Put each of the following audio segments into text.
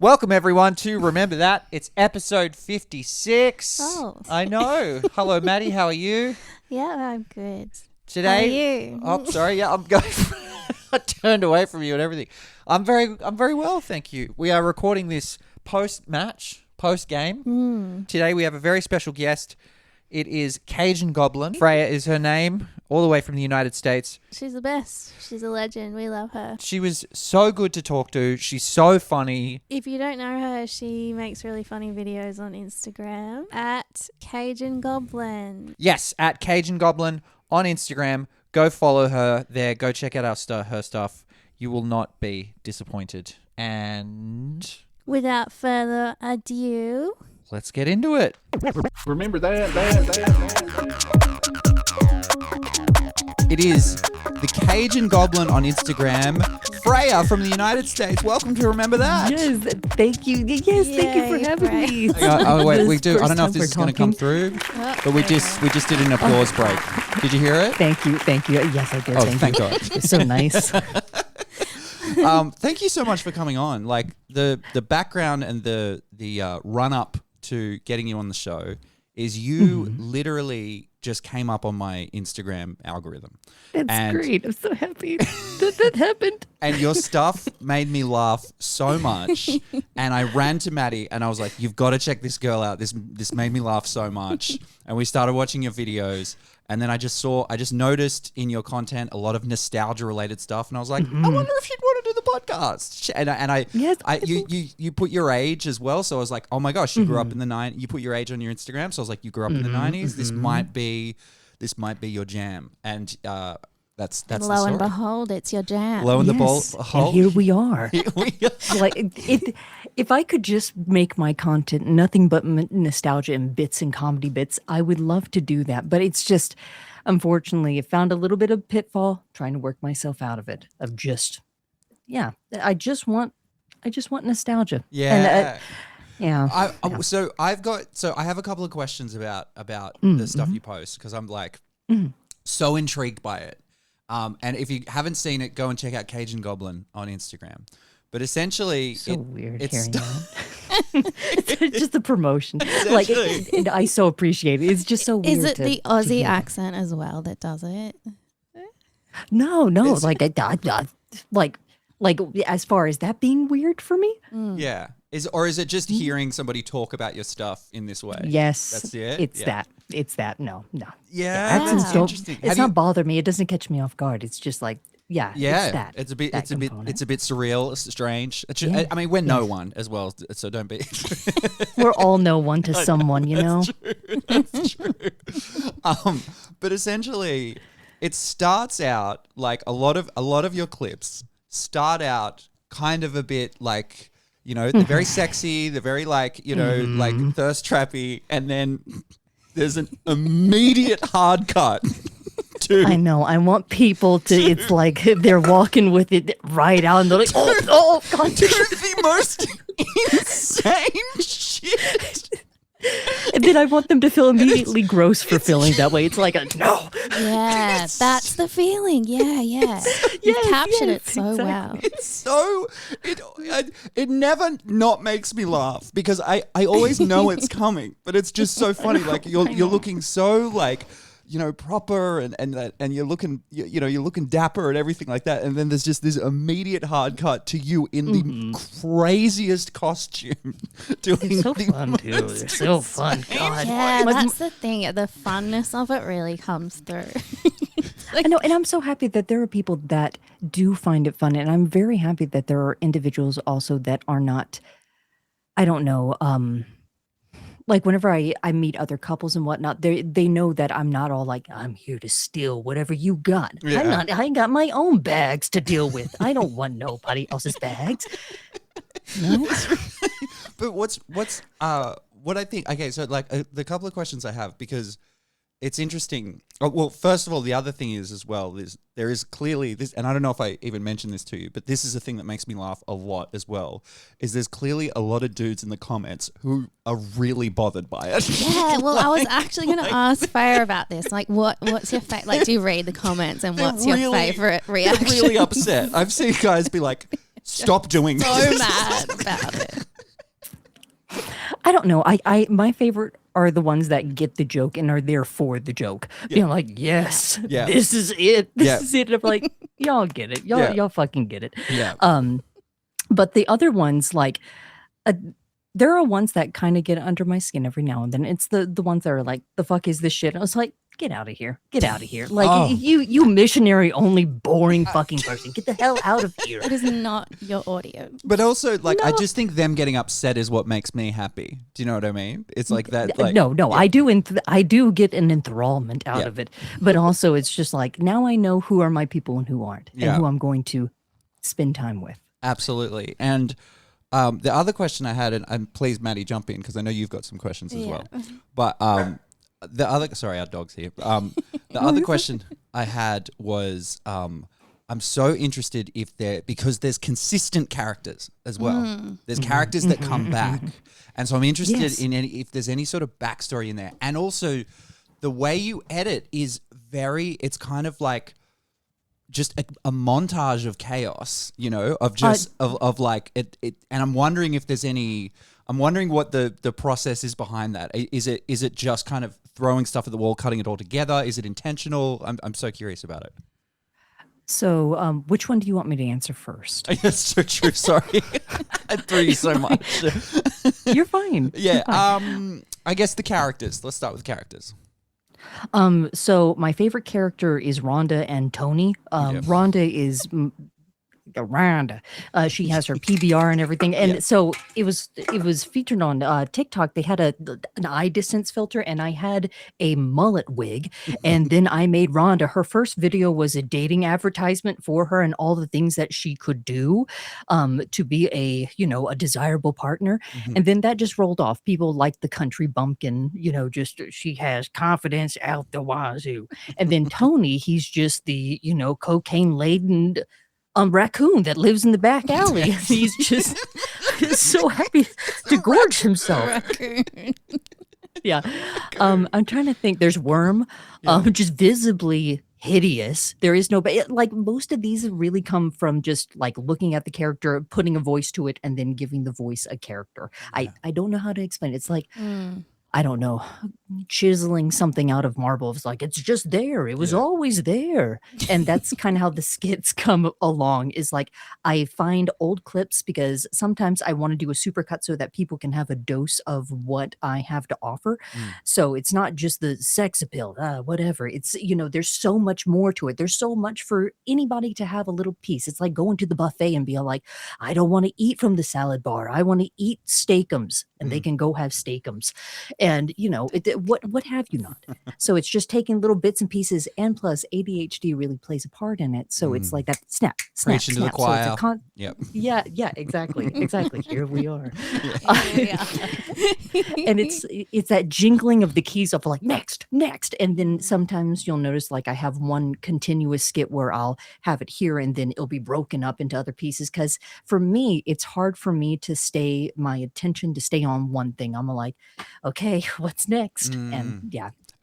Welcome, everyone, to Remember That. It's episode 56. Oh. I know. Hello, Maddie. How are you? Yeah, I'm good. Today, How are you? Oh, sorry. Yeah, I'm going. I turned away from you and everything. I'm very well, thank you. We are recording this post-match, post-game. Today, we have a very special guest. It is Cajun Goblin. Freya is her name, all the way from the United States. She's the best. She's a legend. We love her. She was so good to talk to. She's so funny. If you don't know her, she makes really funny videos on Instagram at Cajun Goblin. Yes, at Cajun Goblin on Instagram. Go follow her there. Go check out her stuff. You will not be disappointed. And Without further ado, let's get into it. Remember that. It is the Cajun Goblin on Instagram. Freya from the United States. Welcome to Remember That. Yes, thank you. Yes, thank you for Yay, having Freya. me. Oh wait, we This do. I don't first know if time this is we're going to come talking. through, but we just did an applause break. Did you hear it? Thank you. Yes, I did. Oh, thank thank you. God. It's so nice. Thank you so much for coming on. Like the background and the run up to getting you on the show is you literally just came up on my Instagram algorithm. That's great. I'm so happy that happened. And your stuff made me laugh so much. And I ran to Maddie and I was like, you've got to check this girl out. This made me laugh so much. And we started watching your videos. And then I just noticed in your content a lot of nostalgia related stuff. And I was like, I wonder if you'd want to do the podcast. And you put your age as well. So I was like, oh my gosh, you grew up in the 90s. You put your age on your Instagram. So I was like, you grew up in the 90s. This might be your jam. And that's the lo story. and behold, it's your jam. Lo and Yes, behold. and here we are. Here we are. Like if I could just make my content nothing but nostalgia and bits and comedy bits, I would love to do that. But it's just, unfortunately, I found a little bit of pitfall trying to work myself out of it. Of just, I just want nostalgia. Yeah. And, So I have a couple of questions about the stuff you post because I'm like so intrigued by it. And if you haven't seen it, go and check out Cajun Goblin on Instagram. But essentially, weird it's hearing that. It's just the promotion. Like, and I so appreciate it. It's just so weird. Is it the Aussie accent as well that does it? No. Like, like as far as that being weird for me. Yeah. Is it just hearing somebody talk about your stuff in this way? Yes, That's it. It's that. No. Yeah, Accents that's don't. interesting. It's not bother me. It doesn't catch me off guard. It's just like, Yeah, it's that. it's a bit component. surreal, it's strange. Yeah. I mean, we're no one as well, so don't be. We're all no one to someone, you know. That's true. But essentially, it starts out like a lot of your clips start out kind of a bit like, you know, they're very sexy, they're very like, you know, like thirst trappy, and then there's an immediate hard cut. I know. I want people to. It's like they're walking with it right out, and they're like, "Oh, God!" The most insane shit. And then I want them to feel immediately gross for feeling that way. It's like a no. Yeah, that's the feeling. Yeah. You captured it so well. It's so it never not makes me laugh because I always know it's coming, but it's just so funny. Like you're looking so like, you know, proper and you're looking you're looking dapper and everything like that, and then there's just this immediate hard cut to you in the craziest costume doing It's so the fun, most dude. It's so fun. God. Yeah, that's the thing. The funness of it really comes through. I know, and I'm so happy that there are people that do find it fun, and I'm very happy that there are individuals also that are not, I don't know, like whenever I meet other couples and whatnot, they know that I'm not all like, I'm here to steal whatever you got. Yeah. I ain't got my own bags to deal with. I don't want nobody else's bags. No. But what I think, okay, so like the couple of questions I have, because it's interesting. Oh, well, first of all, the other thing is as well, there is clearly this, and I don't know if I even mentioned this to you, but this is a thing that makes me laugh a lot as well, is there's clearly a lot of dudes in the comments who are really bothered by it. Yeah, well, I was actually going to ask Freya about this. Like, what's your like? Do you read the comments and what's your favorite reaction? They're really upset. I've seen guys be like, stop doing So this. mad about it. I don't know. I my favorite are the ones that get the joke and are there for the joke. Being like, yes, Yeah. this is it. This Yeah. is it. And I'm like, y'all get it. Y'all fucking get it. Yeah. But the other ones, like, there are ones that kind of get under my skin every now and then. It's the ones that are like, the fuck is this shit? I was like, get out of here. Get out of here. Like, Oh. you missionary only boring fucking person. Get the hell out of here. It is not your audio. But also, like, I just think them getting upset is what makes me happy. Do you know what I mean? It's like that. Like, No, I do get an enthrallment out Yeah. of it. But also it's just like, now I know who are my people and who aren't, Yeah. and who I'm going to spend time with. absolutely. And the other question I had, and please, Maddie, jump in because I know you've got some questions as well. But the other, sorry, our dog's here. The other question I had was, I'm so interested if because there's consistent characters as well. There's characters that come back, and so I'm interested Yes. in if there's any sort of backstory in there, and also the way you edit is it's kind of like just a montage of chaos, you know, of just of like it. And I'm wondering if there's any. I'm wondering what the process is behind that. Is it just kind of throwing stuff at the wall, cutting it all together? Is it intentional? I'm so curious about it. So, which one do you want me to answer first? That's so true. Sorry, I threw you so much. You're fine. Yeah. You're fine. I guess the characters. Let's start with characters. So my favorite character is Rhonda and Tony. Rhonda is Rhonda. She has her PBR and everything, and so it was featured on TikTok. They had an eye distance filter, and I had a mullet wig, and then I made Rhonda. Her first video was a dating advertisement for her and all the things that she could do to be a desirable partner, and then that just rolled off. People liked the country bumpkin, just she has confidence out the wazoo, and then Tony, he's just the cocaine laden raccoon that lives in the back alley. He's just so happy to gorge himself. Raccoon. Yeah. I'm trying to think. There's Worm, just visibly hideous. There is no, like most of these really come from just like looking at the character, putting a voice to it, and then giving the voice a character. I don't know how to explain it. It's like, I don't know, chiseling something out of marble. It's like, it's just there. It was always there. And that's kind of how the skits come along, is like, I find old clips because sometimes I want to do a supercut so that people can have a dose of what I have to offer. So it's not just the sex appeal, whatever. It's, there's so much more to it. There's so much for anybody to have a little piece. It's like going to the buffet and be like, I don't want to eat from the salad bar. I want to eat steakums, and they can go have steakums. And what have you not? So it's just taking little bits and pieces, and plus ADHD really plays a part in it. So it's like that snap, Preaching to the snap. choir. So it's Yep. yeah, exactly. Here we are. Yeah. And it's that jingling of the keys of like next, and then sometimes you'll notice like I have one continuous skit where I'll have it here and then it'll be broken up into other pieces, because for me it's hard for me to stay on one thing. I'm like, okay, what's next? And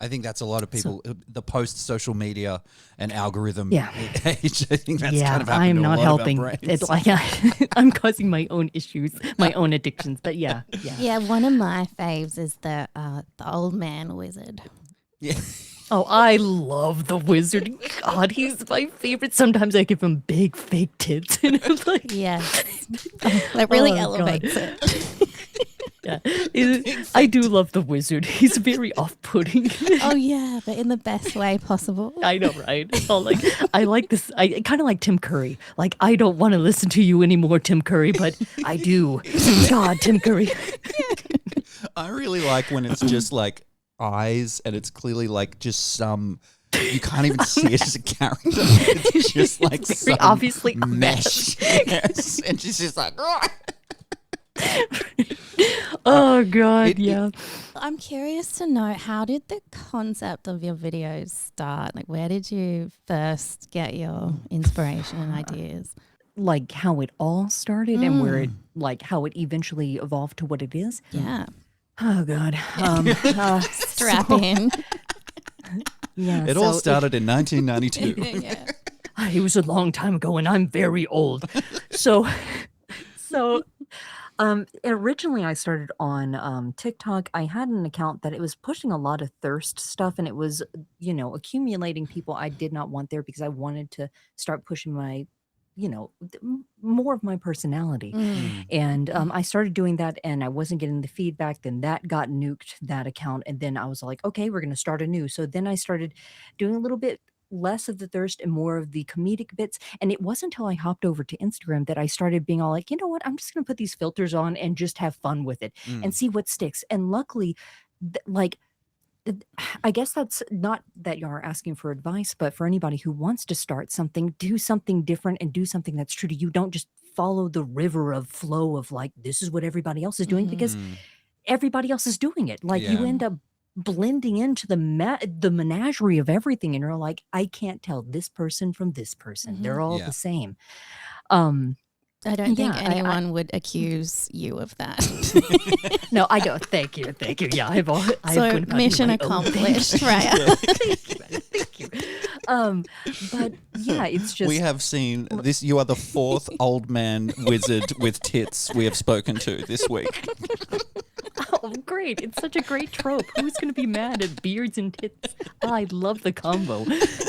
I think that's a lot of people. The post-social media and algorithm Yeah. age. I think that's kind of happened I am to a not lot helping. Of our brains. It's like I'm causing my own issues, my own addictions. But yeah. Yeah, one of my faves is the old man wizard. Yeah. Oh, I love the wizard. God, he's my favorite. Sometimes I give him big fake tits, and I'm like, Yes. That really Oh, elevates God. it. yeah. I do love the wizard. He's very off-putting. Oh yeah, but in the best way possible. I know, right? It's all like, I like this. I kind of like Tim Curry. Like, I don't want to listen to you anymore, Tim Curry, but I do. God, Tim Curry. I really like when it's just like eyes and it's clearly like just you can't even see it as a character. It's just like It's very some obviously a mesh. Yes. And she's just like, Oh God, yeah. I'm curious to know, how did the concept of your videos start? Like, where did you first get your inspiration and ideas? Like how it all started and where it, like how it eventually evolved to what it is. Yeah. Oh God. Strap in. Yeah. it all started in 1992. Yeah. It was a long time ago and I'm very old. So, so originally I started on TikTok. I had an account that it was pushing a lot of thirst stuff, and it was, accumulating people I did not want there because I wanted to start pushing my, more of my personality. Mm. And I started doing that, and I wasn't getting the feedback. Then that got nuked, that account, and then I was like, okay, we're gonna start anew. So then I started doing a little bit less of the thirst and more of the comedic bits. And it wasn't until I hopped over to Instagram that I started being all like, you know what, I'm just gonna put these filters on and just have fun with it and Mm. see what sticks. And luckily, like I guess that's not that y'all are asking for advice, but for anybody who wants to start something, do something different and do something that's true to you. Don't just follow the river of flow of like, this is what everybody else is doing, Mhm. because Mm. everybody else is doing it. Like you Yeah. end up blending into the menagerie of everything, and you're like, I can't tell this person from this person. Mhm. They're all Yeah. the same. Um, I don't think yeah, anyone would accuse you of that. no, I don't. Thank you, thank you. Yeah, I've So been gotten mission my own thing. accomplished, right? Thank you, Maddie, thank you. But yeah, it's just We have seen this. You are the fourth old man wizard with tits we have spoken to this week. oh great! It's such a great trope. Who's gonna be mad at beards and tits? I love the combo.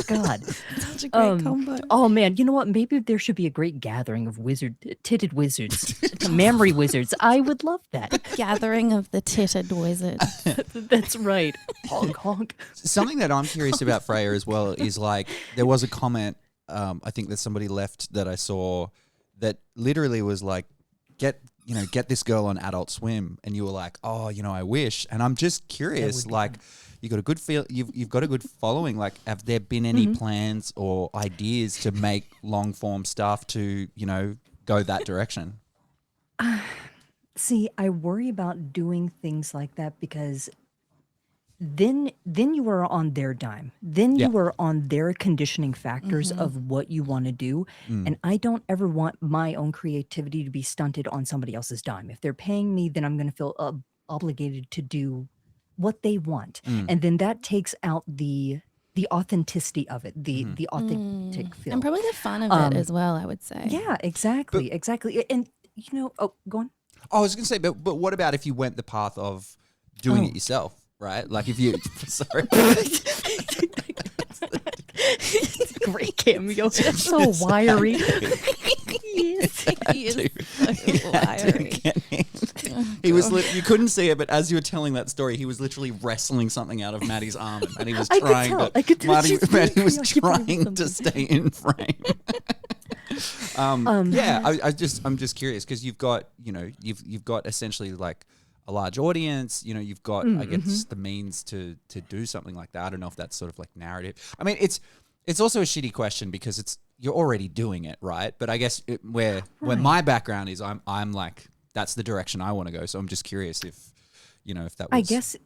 God, Such a great combo. Oh man, you know what? Maybe there should be a great gathering of titted wizards, memory wizards. I would love that. Gathering of the titted wizard. That's right. Honk honk. Something that I'm curious about Freya as well is like there was a comment I think that somebody left that I saw that literally was like get this girl on Adult Swim, and you were like, oh, I wish. And I'm just curious, like you got a good you've got a good following. Like, have there been any plans or ideas to make long form stuff to go that direction? See, I worry about doing things like that because then you are on their dime. Then Yeah. you are on their conditioning factors of what you want to do. And I don't ever want my own creativity to be stunted on somebody else's dime. If they're paying me, then I'm going to feel obligated to do what they want. And then that takes out the authenticity of it, the authentic feel. And probably the fun of it as well, I would say. Yeah, exactly. And oh, go on. I was going to say, but what about if you went the path of doing it yourself, right? Like if you, sorry. Great cameo. So wiry. Yes. He is so wiry. He was. You couldn't see it, but as you were telling that story, he was literally wrestling something out of Maddie's arm, and he was I could trying tell. to. I could tell Maddie she's was preoccupied with trying to something. stay in frame. I'm just curious because you've got you've got essentially like a large audience. You've got I guess the means to do something like that. I don't know if that's sort of like narrative. I mean, it's also a shitty question because you're already doing it, right? But I guess where my background is, I'm like that's the direction I want to go. So I'm just curious if if that was. I guess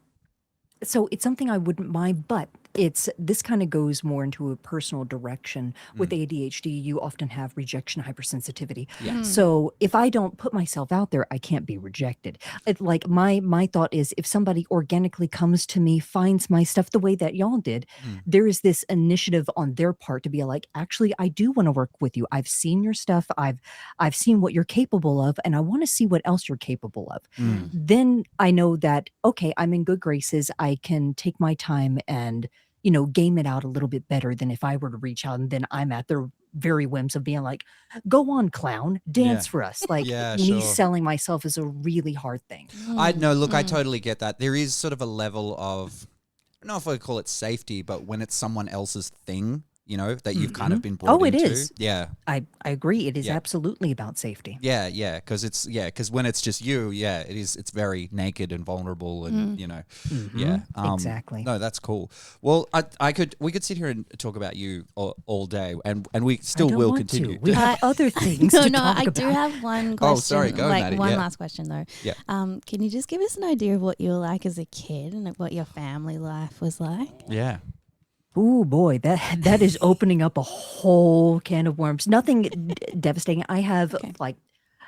so. It's something I wouldn't mind, but this kind of goes more into a personal direction. With ADHD, you often have rejection hypersensitivity. Yeah. So if I don't put myself out there, I can't be rejected. Like my thought is, if somebody organically comes to me, finds my stuff the way that y'all did, there is this initiative on their part to be like, actually, I do want to work with you. I've seen your stuff. I've seen what you're capable of, and I want to see what else you're capable of. Then I know that, okay, I'm in good graces. I can take my time and game it out a little bit better than if I were to reach out and then I'm at their very whims of being like, go on, clown, dance for us. Like Yeah, me sure. selling myself is a really hard thing. I totally get that. There is sort of a level of, I don't know if I call it safety, but when it's someone else's thing, that you've kind of been brought Oh, it into. is. Yeah. I agree. It is Yeah. absolutely about safety. Yeah, because when it's just you, it's very naked and vulnerable, and Exactly. No, that's cool. Well, we could sit here and talk about you all day, and we I still don't will want to. continue. We have other things No, to no, talk I about. do have one question. Oh, sorry, go, like Maddie, one yeah. last question though. Yeah. Can you just give us an idea of what you were like as a kid and what your family life was like? Yeah. Oh boy, that is opening up a whole can of worms. Nothing devastating. I have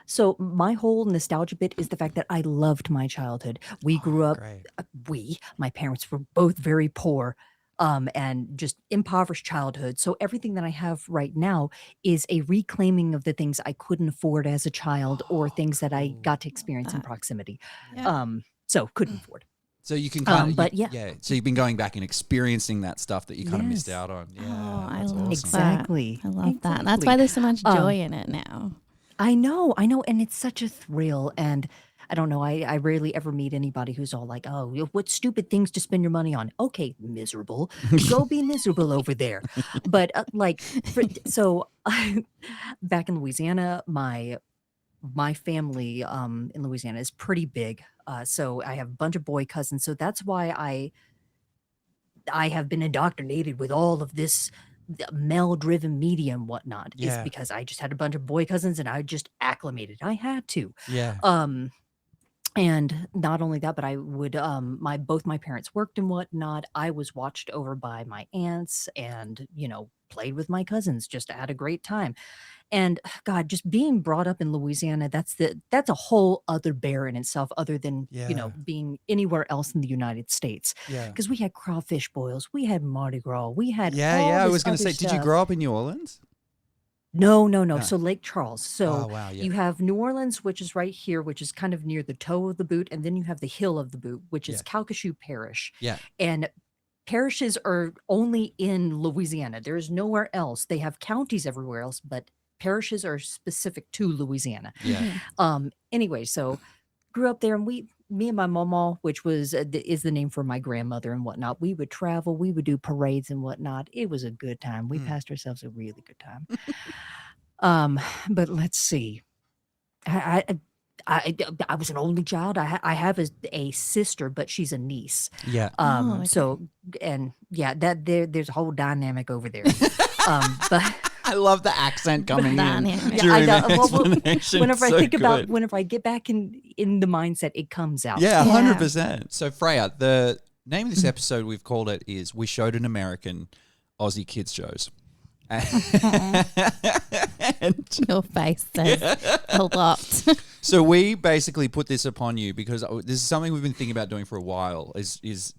so my whole nostalgia bit is the fact that I loved my childhood. We grew up. Great. My parents were both very poor. and just impoverished childhood. So everything that I have right now is a reclaiming of the things I couldn't afford as a child or things that I got to experience in proximity. Yeah. So couldn't afford. So you can kind of, but yeah. So you've been going back and experiencing that stuff that you kind of missed Yes. out on. Yeah, Oh, I that's love awesome. Exactly. that. I love that. That's Exactly. why there's so much joy in it now. I know, and it's such a thrill. And I don't know, I rarely ever meet anybody who's all like, "Oh, what stupid things to spend your money on?" Okay, miserable, go be miserable over there. But so back in Louisiana, my family in Louisiana is pretty big. So I have a bunch of boy cousins. So that's why I have been indoctrinated with all of this male-driven media and whatnot. Is Yeah. because I just had a bunch of boy cousins and I just acclimated. I had to. Yeah. And not only that, but I would both my parents worked and whatnot. I was watched over by my aunts and, played with my cousins, just had a great time. And God, just being brought up in Louisiana, that's a whole other bear in itself, other than, Yeah. being anywhere else in the United States. Yeah. Because we had crawfish boils, we had Mardi Gras, we had Yeah. all I this was going to other say, did you stuff. grow up in New Orleans? No. No. So Lake Charles. So Oh, wow. Yeah. you have New Orleans, which is right here, which is kind of near the toe of the boot, and then you have the heel of the boot, which is Yeah. Calcasieu Parish. Yeah. And parishes are only in Louisiana. There is nowhere else. They have counties everywhere else, but parishes are specific to Louisiana. Yeah. Anyway, so grew up there, and me and my mama, which was is the name for my grandmother and whatnot, we would travel, we would do parades and whatnot. It was a good time. We passed ourselves a really good time. But let's see. I was an only child. I have a sister, but she's a niece. Yeah. okay. So, and yeah, there's a whole dynamic over there. But I love the accent coming in Dynamic. during Yeah, the well, explanation. whenever So I think about, good. whenever I get back in the mindset, it comes out. Yeah, Yeah. 100%. So Freya, the name of this episode we've called it is "We Showed an American Aussie Kids Shows." And Your face says a lot. so we basically put this upon you because this is something we've been thinking about doing for a while. Is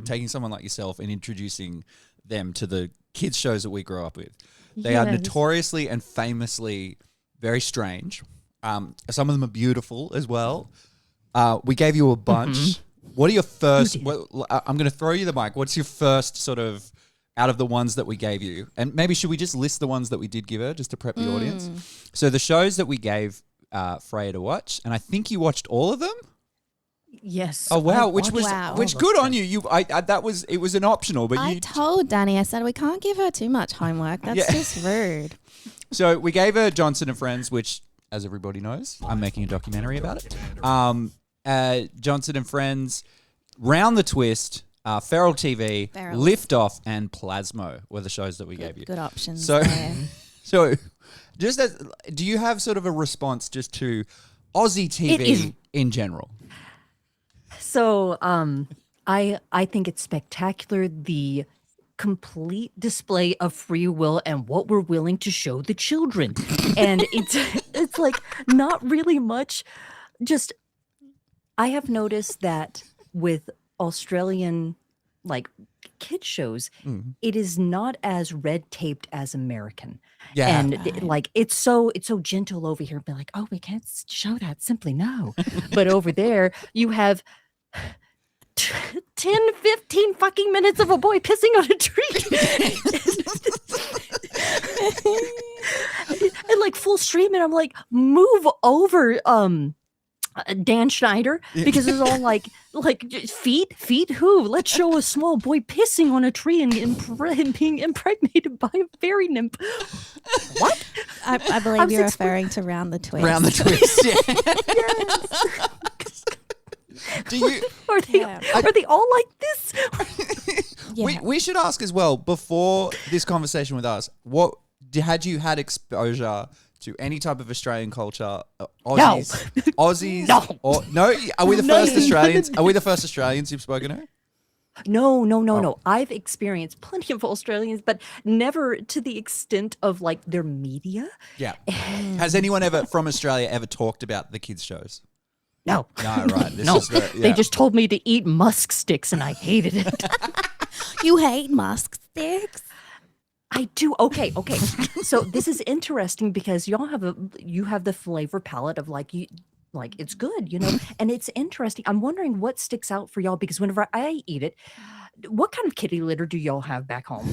taking someone like yourself and introducing them to the kids shows that we grew up with. They are Yes. notoriously and famously very strange. Some of them are beautiful as well. We gave you a bunch. What are your first? I'm going to throw you the mic. What's your first sort of out of the ones that we gave you? And maybe should we just list the ones that we did give her just to prep the audience? So the shows that we gave Freya to watch, and I think you watched all of them. Yes. Oh wow, I which was watched Wow. all which of good them. on you. It was an optional, but I you. told Danny, I said, we can't give her too much homework. That's Yeah. just rude. So we gave her Johnson and Friends, which, as everybody knows, I'm making a documentary about it. Johnson and Friends, Round the Twist, Feral TV, Feral. Lift Off, and Plasmo were the shows that we gave you. Good options So- there. So, do you have sort of a response just to Aussie TV is- in general? So, I think it's spectacular, the complete display of free will and what we're willing to show the children. And it's like not really much. Just I have noticed that with Australian kid shows, it is not as red taped as American. Yeah. And Right. it's so gentle over here. Be like, oh, we can't show that. Simply no. But over there, you have 10, 15 fucking minutes of a boy pissing on a tree. And like full stream, and I'm like, move over, Dan Schneider, because it's all like feet. Who? Let's show a small boy pissing on a tree and being impregnated by a fairy nymph. What? I I believe was you're expl- referring to Round the Twist. Round the Twist. Yeah. Do you? Are they? Yeah. Are they all like this? Yeah. We should ask as well before this conversation with us. Had you had exposure to any type of Australian culture? Aussies. No. Or no? Are we the No. first Australians? Are we the first Australians you've spoken to? No. I've experienced plenty of Australians, but never to the extent of like their media. Yeah. Has anyone ever from Australia ever talked about the kids shows? No. No, right. This No, is they just told me to eat musk sticks, and I hated it. You hate musk sticks? I do. Okay. So this is interesting because you have the flavor palette of like it's good, and it's interesting. I'm wondering what sticks out for y'all because whenever I eat it, what kind of kitty litter do y'all have back home?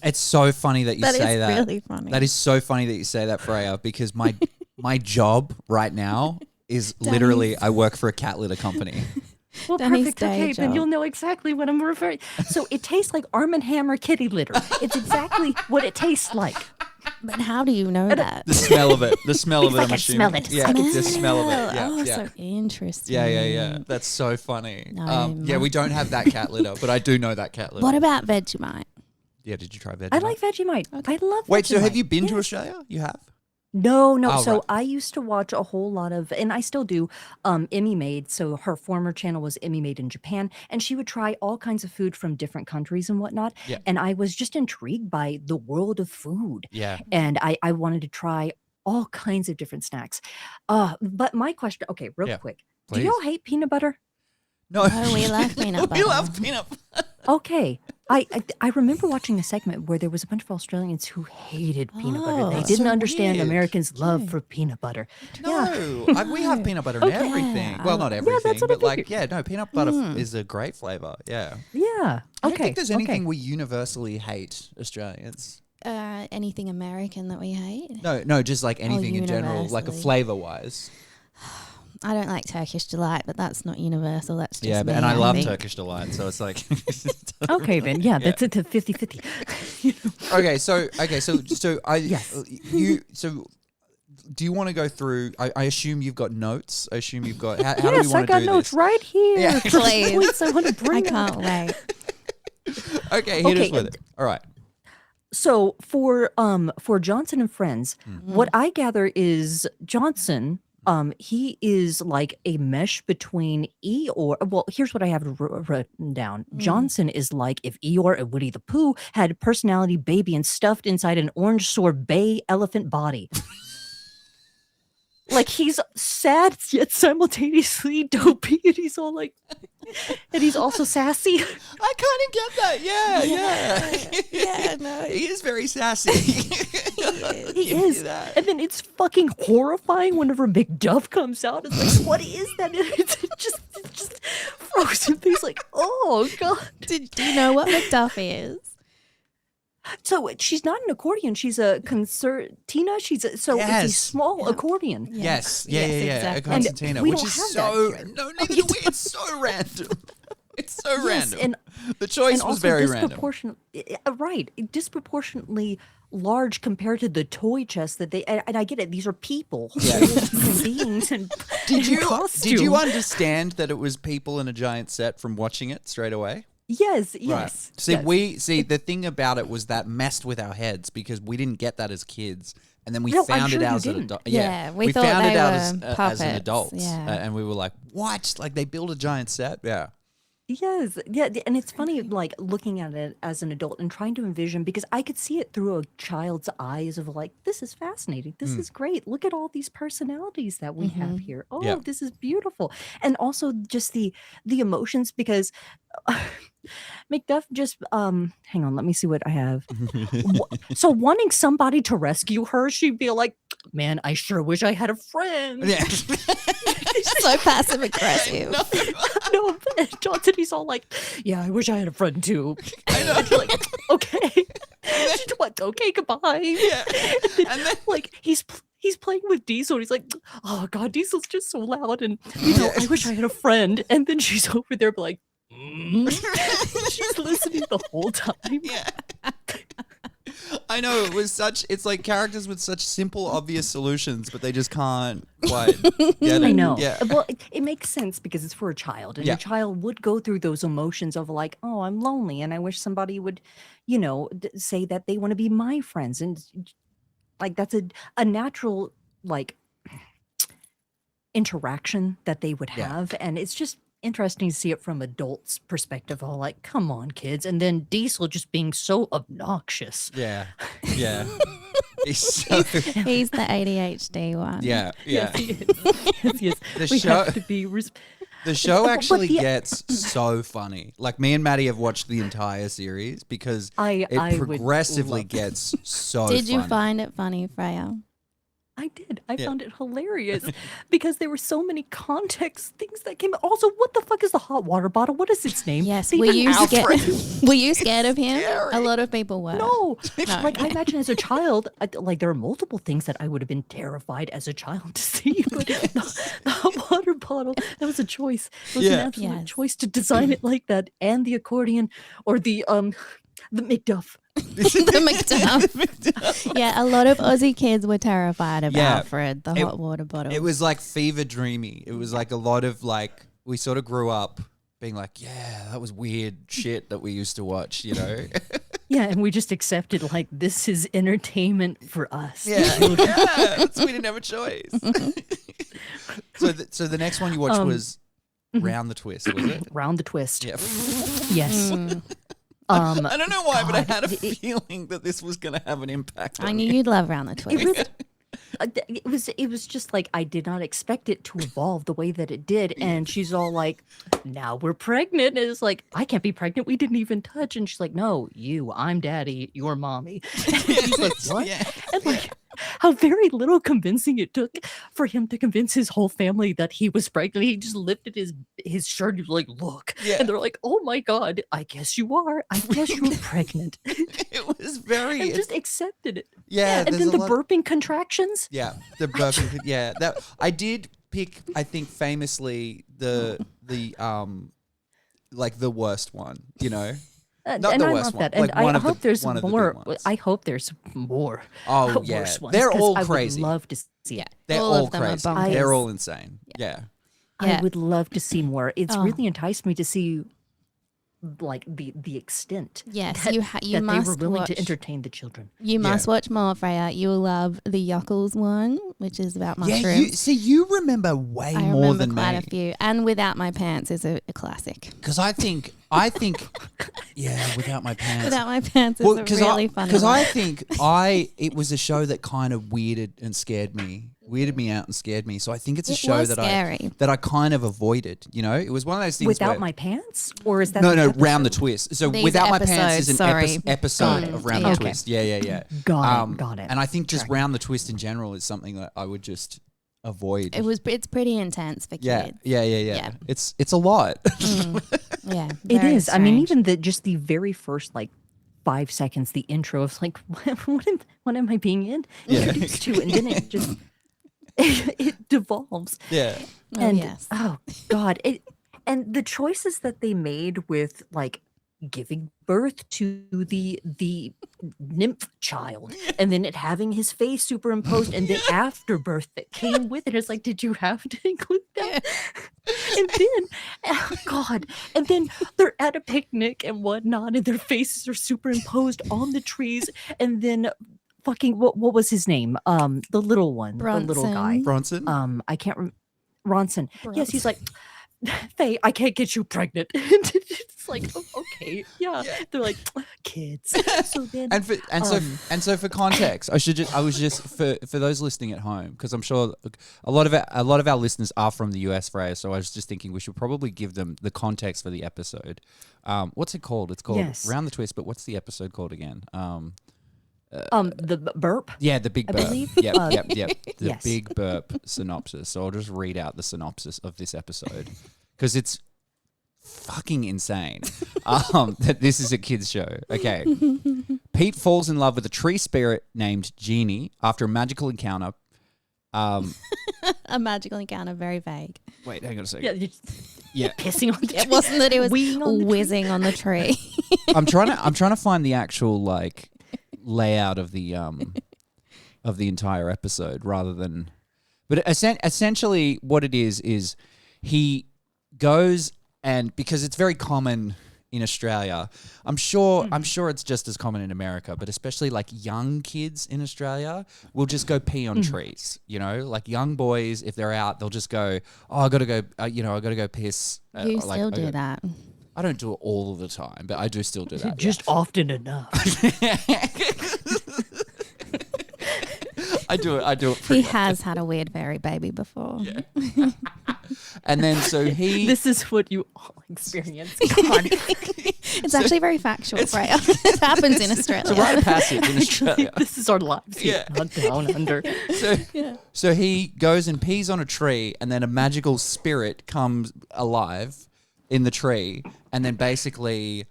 It's so funny that you say that. That is really funny. That is so funny that you say that, Freya, because my job right now is literally I work for a cat litter company. Well, Danny's perfect. Okay, day then job. you'll know exactly what I'm referring. So it tastes like Arm& Hammer kitty litter. It's exactly what it tastes like. But how do you know that? The smell of it. The smell of it, I I'm can assuming. smell it. Yeah, I can the smell of it. Yeah, Oh, yeah. so interesting. Yeah. That's so funny. No, Yeah, we don't have that cat litter, but I do know that cat litter. What about Vegemite? Yeah, did you try Vegemite? I like Vegemite. I love Wait, so have Vegemite. you been to Yes. Australia? You have? No. Oh, So right. I used to watch a whole lot of, and I still do, Emmy Made. So her former channel was Emmy Made in Japan, and she would try all kinds of food from different countries and whatnot. Yeah. And I was just intrigued by the world of food. Yeah. And I wanted to try all kinds of different snacks. But my question, okay, real Yeah, quick. please. Do y'all hate peanut butter? No. Oh, we love peanut butter. We love peanut butter. Okay. I remember watching a segment where there was a bunch of Australians who hated peanut butter. Oh, They that's didn't so understand weird. Americans' love True. for peanut butter. No, we have peanut butter in Okay. everything. Yeah, Well, not everything, that's what I but like, figured. no, peanut butter is a great flavor. Yeah. Yeah. I don't Okay. think there's okay. anything we universally hate, Australians. Anything American that we hate? No, just like anything in general, like a universally. flavor wise. I don't like Turkish delight, but that's not universal. That's just Yeah, me, and I love think. Turkish delight, so it's like. Okay, then. Yeah, that's it to 50-50. Okay, so I Yes. do you want to go through? I assume you've got notes. I assume you've got. How do we Yes, want I to got do notes this? right here. Yeah. for the Please. points I want to I bring up. can't wait. Okay, hit us Okay, with it. All right. So for Johnson and Friends, what I gather is Johnson. He is like a mesh between Eeyore. Well, here's what I have written down. Johnson is like if Eeyore and Woody the Pooh had personality, baby, and stuffed inside an orange sorbet elephant body. Like he's sad yet simultaneously dopey, and he's all like, and he's also sassy. I kind of get that. Yeah. Yeah, no. He is very sassy. He is. And then it's fucking horrifying whenever McDuff comes out. It's like, what is that? And it's just frozen face like, oh god. Do you know what McDuff is? So she's not an accordion. She's a concertina. It's a Yes. small accordion. Yes. Yes, Yeah. exactly. A concertina, And we which don't is have so. that here. No, neither do we. It's so random. It's so Yes, random. and The choice was also very random. disproportionately large compared to the toy chest that they. And I get it; these are people, Yeah. human beings, and Did you costume. understand that it was people in a giant set from watching it straight away? Yes, Right. yes. See, yes. the thing about it was that messed with our heads because we didn't get that as kids, and then we No, I'm found sure it you out as an didn't. adult. Yeah, we thought found they it out were as an puppets, adult, yeah. and we were like, "What? Like they built a giant set?" Yeah. Yes, yeah, and it's funny, like looking at it as an adult and trying to envision because I could see it through a child's eyes of like, this is fascinating, this is great. Look at all these personalities that we have here. Oh, Yeah. this is beautiful, and also just the emotions because McDuff just hang on, let me see what I have. So wanting somebody to rescue her, she'd be like, "Man, I sure wish I had a friend." Yeah. So passive aggressive. No, but Johnson, he's all like, "Yeah, I wish I had a friend too." I know. Like, okay. She's what? Okay, goodbye. Yeah. And then, like, he's playing with Diesel, and he's like, "Oh God, Diesel's just so loud," and I wish I had a friend. And then she's over there, like, she's listening the whole time. Yeah. I know it's like characters with such simple, obvious solutions, but they just can't quite get it. I know. Yeah. Well, it makes sense because it's for a child, and Yeah. a child would go through those emotions of like, "Oh, I'm lonely, and I wish somebody would, say that they want to be my friends," and like that's a natural like interaction that they would Yeah. have, and it's just interesting to see it from adults' perspective. All like, "Come on, kids," and then Diesel just being so obnoxious. Yeah. Yeah. He's so. He's the ADHD one. Yeah. Yeah. Yes, he is. Yes, yes. The We show. have to be. The show But actually the- gets so funny. Like me and Maddie have watched the entire series because I it would progressively love- gets so Did you funny. find it funny, Freya? I did. I Yeah. found it hilarious because there were so many context things that came. Also, what the fuck is the hot water bottle? What is its name? Yes. They Were even you Alfred. scared? Were you scared of him? A lot of people were. No, No. like I imagine as a child, like there are multiple things that I would have been terrified as a child to see. But the hot water bottle, that was a choice. It was an Yeah. absolute Yes. choice to design it like that, and the accordion or the McDuff. The McDuff. Yeah, a lot of Aussie kids were terrified of Yeah. Alfred, the hot water bottle. It was like fever dreamy. It was like a lot of like we sort of grew up being like, yeah, that was weird shit that we used to watch, you know? Yeah, and we just accepted like this is entertainment for us. yeah, we didn't have a choice. So the next one you watched was Round the Twist, was it? Round the twist. Yeah. Yes. I don't know why, but I had a God, feeling that this was going to have an impact on I you. knew you'd love Round the Twist. It was just like I did not expect it to evolve the way that it did. And she's all like, now we're pregnant. And it's like, I can't be pregnant. We didn't even touch. And she's like, no, I'm daddy, you're mommy. And he's like, what? Yeah. And like how very little convincing it took for him to convince his whole family that he was pregnant. He just lifted his shirt. He was like, look. Yeah. And they're like, oh my God, I guess you are. I guess you're pregnant. It was very And just accepted it. yeah. And there's then a the lot- burping contractions. Yeah, the burping. Yeah, that I did pick. I think famously the like the worst one. You know. Not And the I worst love one, that. And like one I of the- hope there's one of the big more. ones. I hope there's more. Oh yeah, worse ones, they're 'cause all I would crazy. love to see Yeah. it. They're All all of them are crazy. bonkers. They're all insane. Yeah. Yeah. I would love to see more. It's Oh. really enticed me to see like the extent. Yes, that, you that must they were willing watch. to entertain the children. You must watch more, Freya. You will love the Yuckles one, which is about mushrooms. Yeah, you remember way I more remember than quite me. a few. And Without My Pants is a classic. Because I think, yeah, Without My Pants. Without My Pants is a really funny Because one. I think it was a show that kind of weirded me out and scared me. So I think it's a It show was that scary. I kind of avoided. You know, it was one of those things. Without where, my pants, or is that no, the no, Round the episode? Twist. So These Without My Pants is an episodes, sorry. episode Got it. of Round Yeah. the Twist. Yeah. Got it. And I think just Tracking. Round the Twist in general is something that I would just avoid. It's pretty intense for yeah, kids. yeah. Yeah. It's a lot. Yeah. It very is. I mean, strange. even just the very first like 5 seconds, the intro of like, what am I being introduced to? And then it just it devolves. Yeah. Oh, And yes. oh God, and the choices that they made with like giving birth to the nymph child and then it having his face superimposed and the afterbirth that came with it. It's like, did you have to include that? And then oh God, and then they're at a picnic and whatnot and their faces are superimposed on the trees and then fucking what was his name? The little one, the little guy. Bronson. Bronson. I can't remember. Ronson. Yes, he's like, Faye, I can't get you pregnant. It's like, oh, okay, yeah. They're like, kids. So then, So for context, I was just for those listening at home, because I'm sure a lot of our listeners are from the US, Freya. So I was just thinking we should probably give them the context for the episode. What's it called? It's called Yes. Round the Twist, but what's the episode called again? the burp. Yeah, the big I burp. believe. Yep. The Yes. big burp synopsis. So I'll just read out the synopsis of this episode because it's fucking insane that this is a kids show. Okay. Pete falls in love with a tree spirit named Jeannie after a magical encounter. A magical encounter, very vague. Wait, hang on a second. Yeah, Yeah. pissing on the It tree. wasn't that it was Weeing on the tree. whizzing on the tree. I'm trying to find the actual like layout of the entire episode rather than, but essentially what it is he goes, and because it's very common in Australia, I'm sure it's just as common in America, but especially like young kids in Australia will just go pee on trees. You know, like young boys, if they're out, they'll just go, oh, I got to go, I got to go piss. You Like, still do that. I don't do it all of the time, but I do still do that. Just often enough. I do it. He has had a weird fairy baby before. And then so he This is what you all experience. God. It's actually very factual, Freya. It happens in Australia. it's a rite of passage in Australia. This is our lives here, not down under. So he goes and pees on a tree, and then a magical spirit comes alive in the tree, and then basically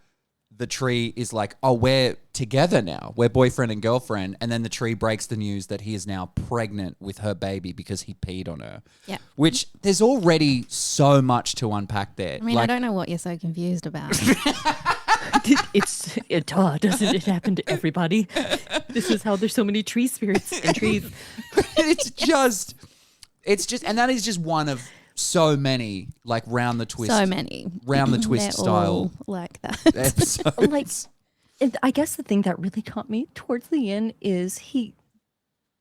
the tree is like, oh, we're together now. We're boyfriend and girlfriend. And then the tree breaks the news that he is now pregnant with her baby because he peed on her. Yeah. Which there's already so much to unpack there. I mean, I don't know what you're so confused about. Doesn't it happen to everybody? This is how there's so many tree spirits and trees. it's just, and that is just one of so many, like round the twist. So many. Round the twist They're style all like that. episodes. Like, I guess the thing that really caught me towards the end is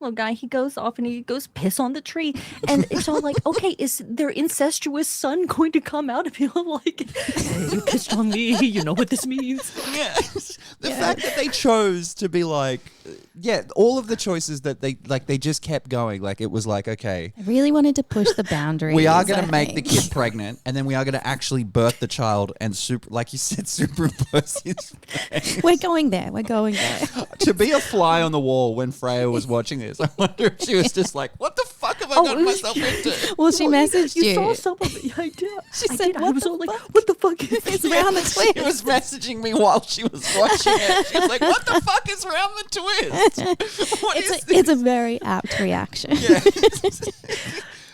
little guy, he goes off and he goes piss on the tree. And it's all like, okay, is their incestuous son going to come out of him like, hey, you pissed on me, you know what this means? Yeah. The fact that they chose to be like, all of the choices that they just kept going. Like, it was like, okay, I really wanted to push the boundaries. we are going to make the kid pregnant, and then we are going to actually birth the child and like you said, superimpose his face. We're going there. We're going there. To be a fly on the wall when Freya was watching this, I wonder if she was just like, what the fuck have I gotten myself into? Well, she messaged you. You saw some of it. Yeah, I did. She said, I what was the all like, fuck? what the fuck is It's this? round the twist. She was messaging me while she was watching it. She was like, what the fuck is round the twist? What is this? It's a very apt reaction. Yeah.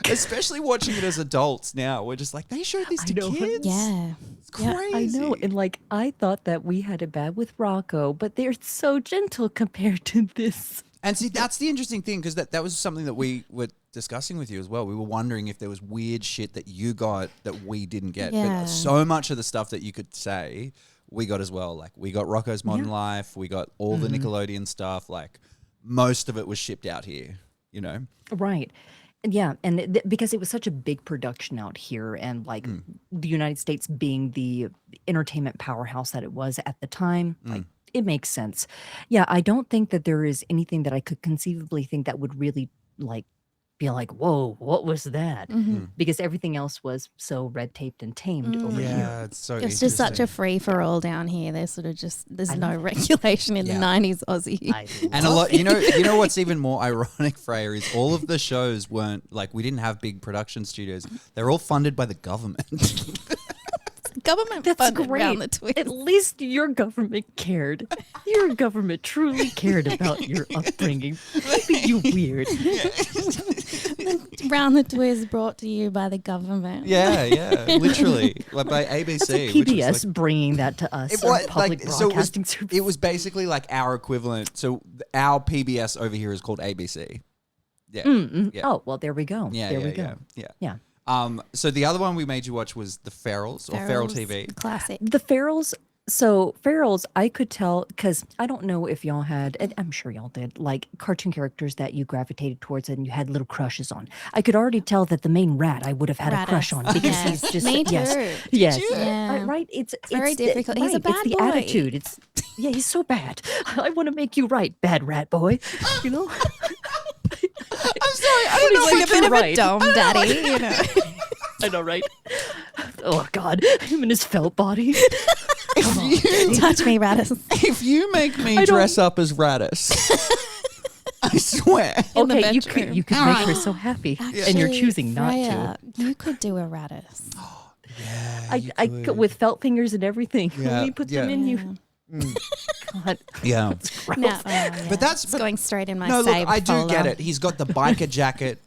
Especially watching it as adults now. We're just like, they showed this to know. kids? Yeah. It's crazy. I know. And like, I thought that we had it bad with Rocco, but they're so gentle compared to this. And see, that's the interesting thing, because that was something that we were discussing with you as well. We were wondering if there was weird shit that you got that we didn't get. Yeah. But so much of the stuff that you could say, we got as well. Like, we got Rocco's Modern Life. We got all the Nickelodeon stuff. Like, most of it was shipped out here, you know? Right. Yeah, and because it was such a big production out here, and like the United States being the entertainment powerhouse that it was at the time, like it makes sense. Yeah, I don't think that there is anything that I could conceivably think that would really like be like, whoa, what was that? Because everything else was so red taped and tamed over here. Yeah, it's so It's just such a interesting. free for all down here. There's sort of there's no regulation in the 90s Aussie. And a lot, you know what's even more ironic, Freya, is all of the shows weren't like, we didn't have big production studios. They're all funded by the government. Government That's funded great. round the twist. At least your government cared. Your government truly cared about your upbringing. Maybe you weird. Round the twist brought to you by the government. yeah, literally, like by ABC. That's a which was PBS like, bring that to us. It our was, public so broadcasting service. it was basically like our equivalent. So our PBS over here is called ABC. Yeah. Yeah. Oh, well, there we go. Yeah. there yeah, we go. Yeah. Yeah. So the other one we made you watch was The Ferals or Feral TV. Classic. The Ferals. So Ferals, I could tell because I don't know if y'all had, and I'm sure y'all did, like cartoon characters that you gravitated towards and you had little crushes on. I could already tell that the main rat I would have had a crush on because Yes. he's just Me too. yes, Yeah. right. It's very the- difficult. He's a right, it's bad the boy. attitude. It's he's so bad. I want to make you right, bad rat boy. You know. I'm sorry, I don't know. Like if a bit of a right. dumb daddy, you know. I know, right? Oh God, him and his felt body. Touch me, Radis. If you make me dress up as Radis, I swear. In the Okay, you bedroom. could make her so happy, and you're Actually, choosing not Freya, You could do a Radis. to. I could, with felt fingers and everything. Yeah, Let me put them in you. God, Yeah. No, yeah. But that's It's going straight in my no. Look, saved I do folder. get it. He's got the biker jacket.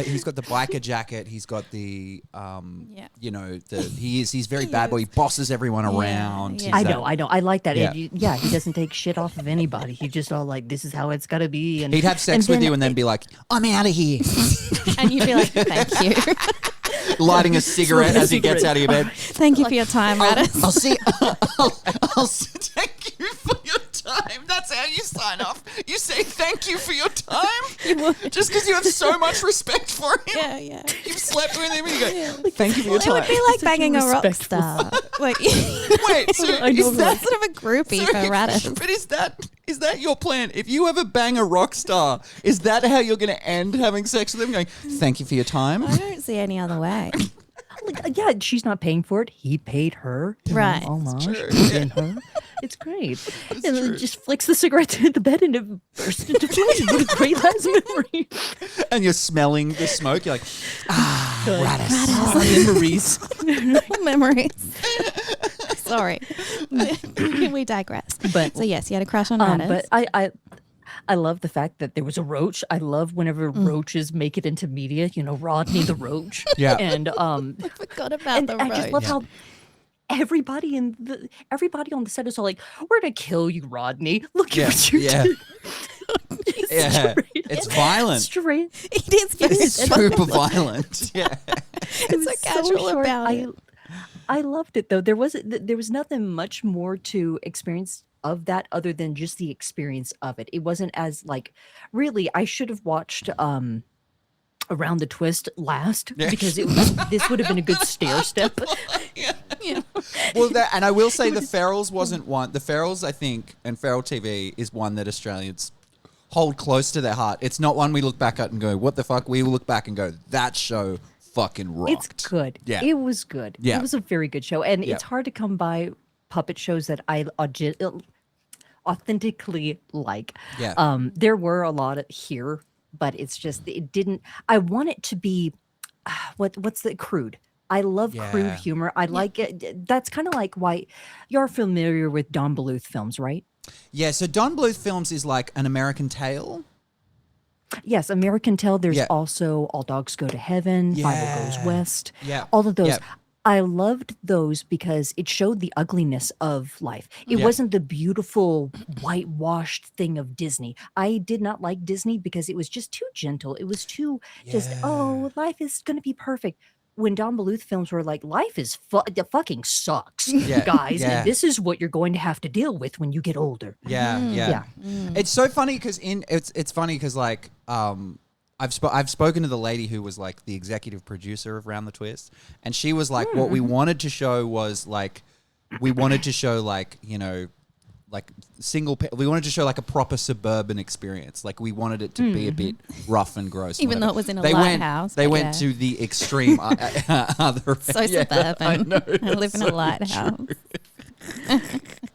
He's got the biker jacket. He's got the you know, he's very bad boy. He bosses everyone around. yeah. He's I know. I like that. Yeah. Yeah, he doesn't take shit off of anybody. He just all like, this is how it's got to be. And He'd have sex with you and then be like, I'm out of here. And you'd be like, thank you. Lighting a cigarette as he gets out of your bed. Thank you for your time, Radis. I'll see. Thank you for your time. time. That's how you sign off. You say thank you for your time. Just because you have so much respect for him. Yeah, yeah. You've slept with him and you go, thank you for your It would time. be like banging a rock star. Like, Wait, so is that that's sort of a groupie for Radis. But is that your plan? If you ever bang a rock star, is that how you're going to end having sex with them? Going, thank you for your time. I don't see any other way. Yeah, she's not paying for it. He paid her. Right. Homage true. in her. It's great. And then just flicks the cigarette to the bed and it bursts into flames. What a great last memory. And you're smelling the smoke. You're like, Radis. memories. Memories. Sorry. We digress. But so yes, you had a crush on Radis. but I love the fact that there was a roach. I love whenever roaches make it into media. You know, Rodney the roach. Yeah. And I forgot about the I roach. just love how everybody on the set is all like, "We're gonna kill you, Rodney. Look at what you did." Yeah. It's violent. Straight. It is very It's super violent. Yeah. It's so casual about it. I loved it though. There was nothing much more to experience of that other than just the experience of it. It wasn't as like really. I should have watched Around the Twist last because this would have been a good stair step. Yeah. Well, and I will say the Ferals wasn't one. The Ferals, I think, and Feral TV is one that Australians hold close to their heart. It's not one we look back at and go, what the fuck? We will look back and go, that show fucking rocked. It's good. Yeah. It was good. Yeah. It was a very good show. And Yeah. it's hard to come by puppet shows that I authentically like. Yeah. There were a lot here, but it's just, it didn't, I want it to be, what's the crude? I love crude Yeah. humor. I like it. That's kind of like why you're familiar with Don Bluth films, right? Yeah, so Don Bluth Films is like an American Tale. Yes, American Tale. There's Yeah. also All Dogs Go to Heaven, Five Goes West. Yeah. All of those. Yeah. I loved those because it showed the ugliness of life. It Yeah. wasn't the beautiful whitewashed thing of Disney. I did not like Disney because it was just too gentle. It was too just, oh, life is going to be perfect. When Don Bluth films were like, life is fucking sucks, Yeah. guys. Yeah. And this is what you're going to have to deal with when you get older. Yeah, yeah. It's so funny because it's funny because like I've spoken to the lady who was like the executive producer of Round the Twist, and she was like, what we wanted to show was like, we wanted to show like, you know, like we wanted to show like a proper suburban experience. Like we wanted it to be a bit rough and gross. and Even though whatever. it was in a They lighthouse, They but went yeah. to the extreme other. So yeah, suburban. I know. I live in a lighthouse.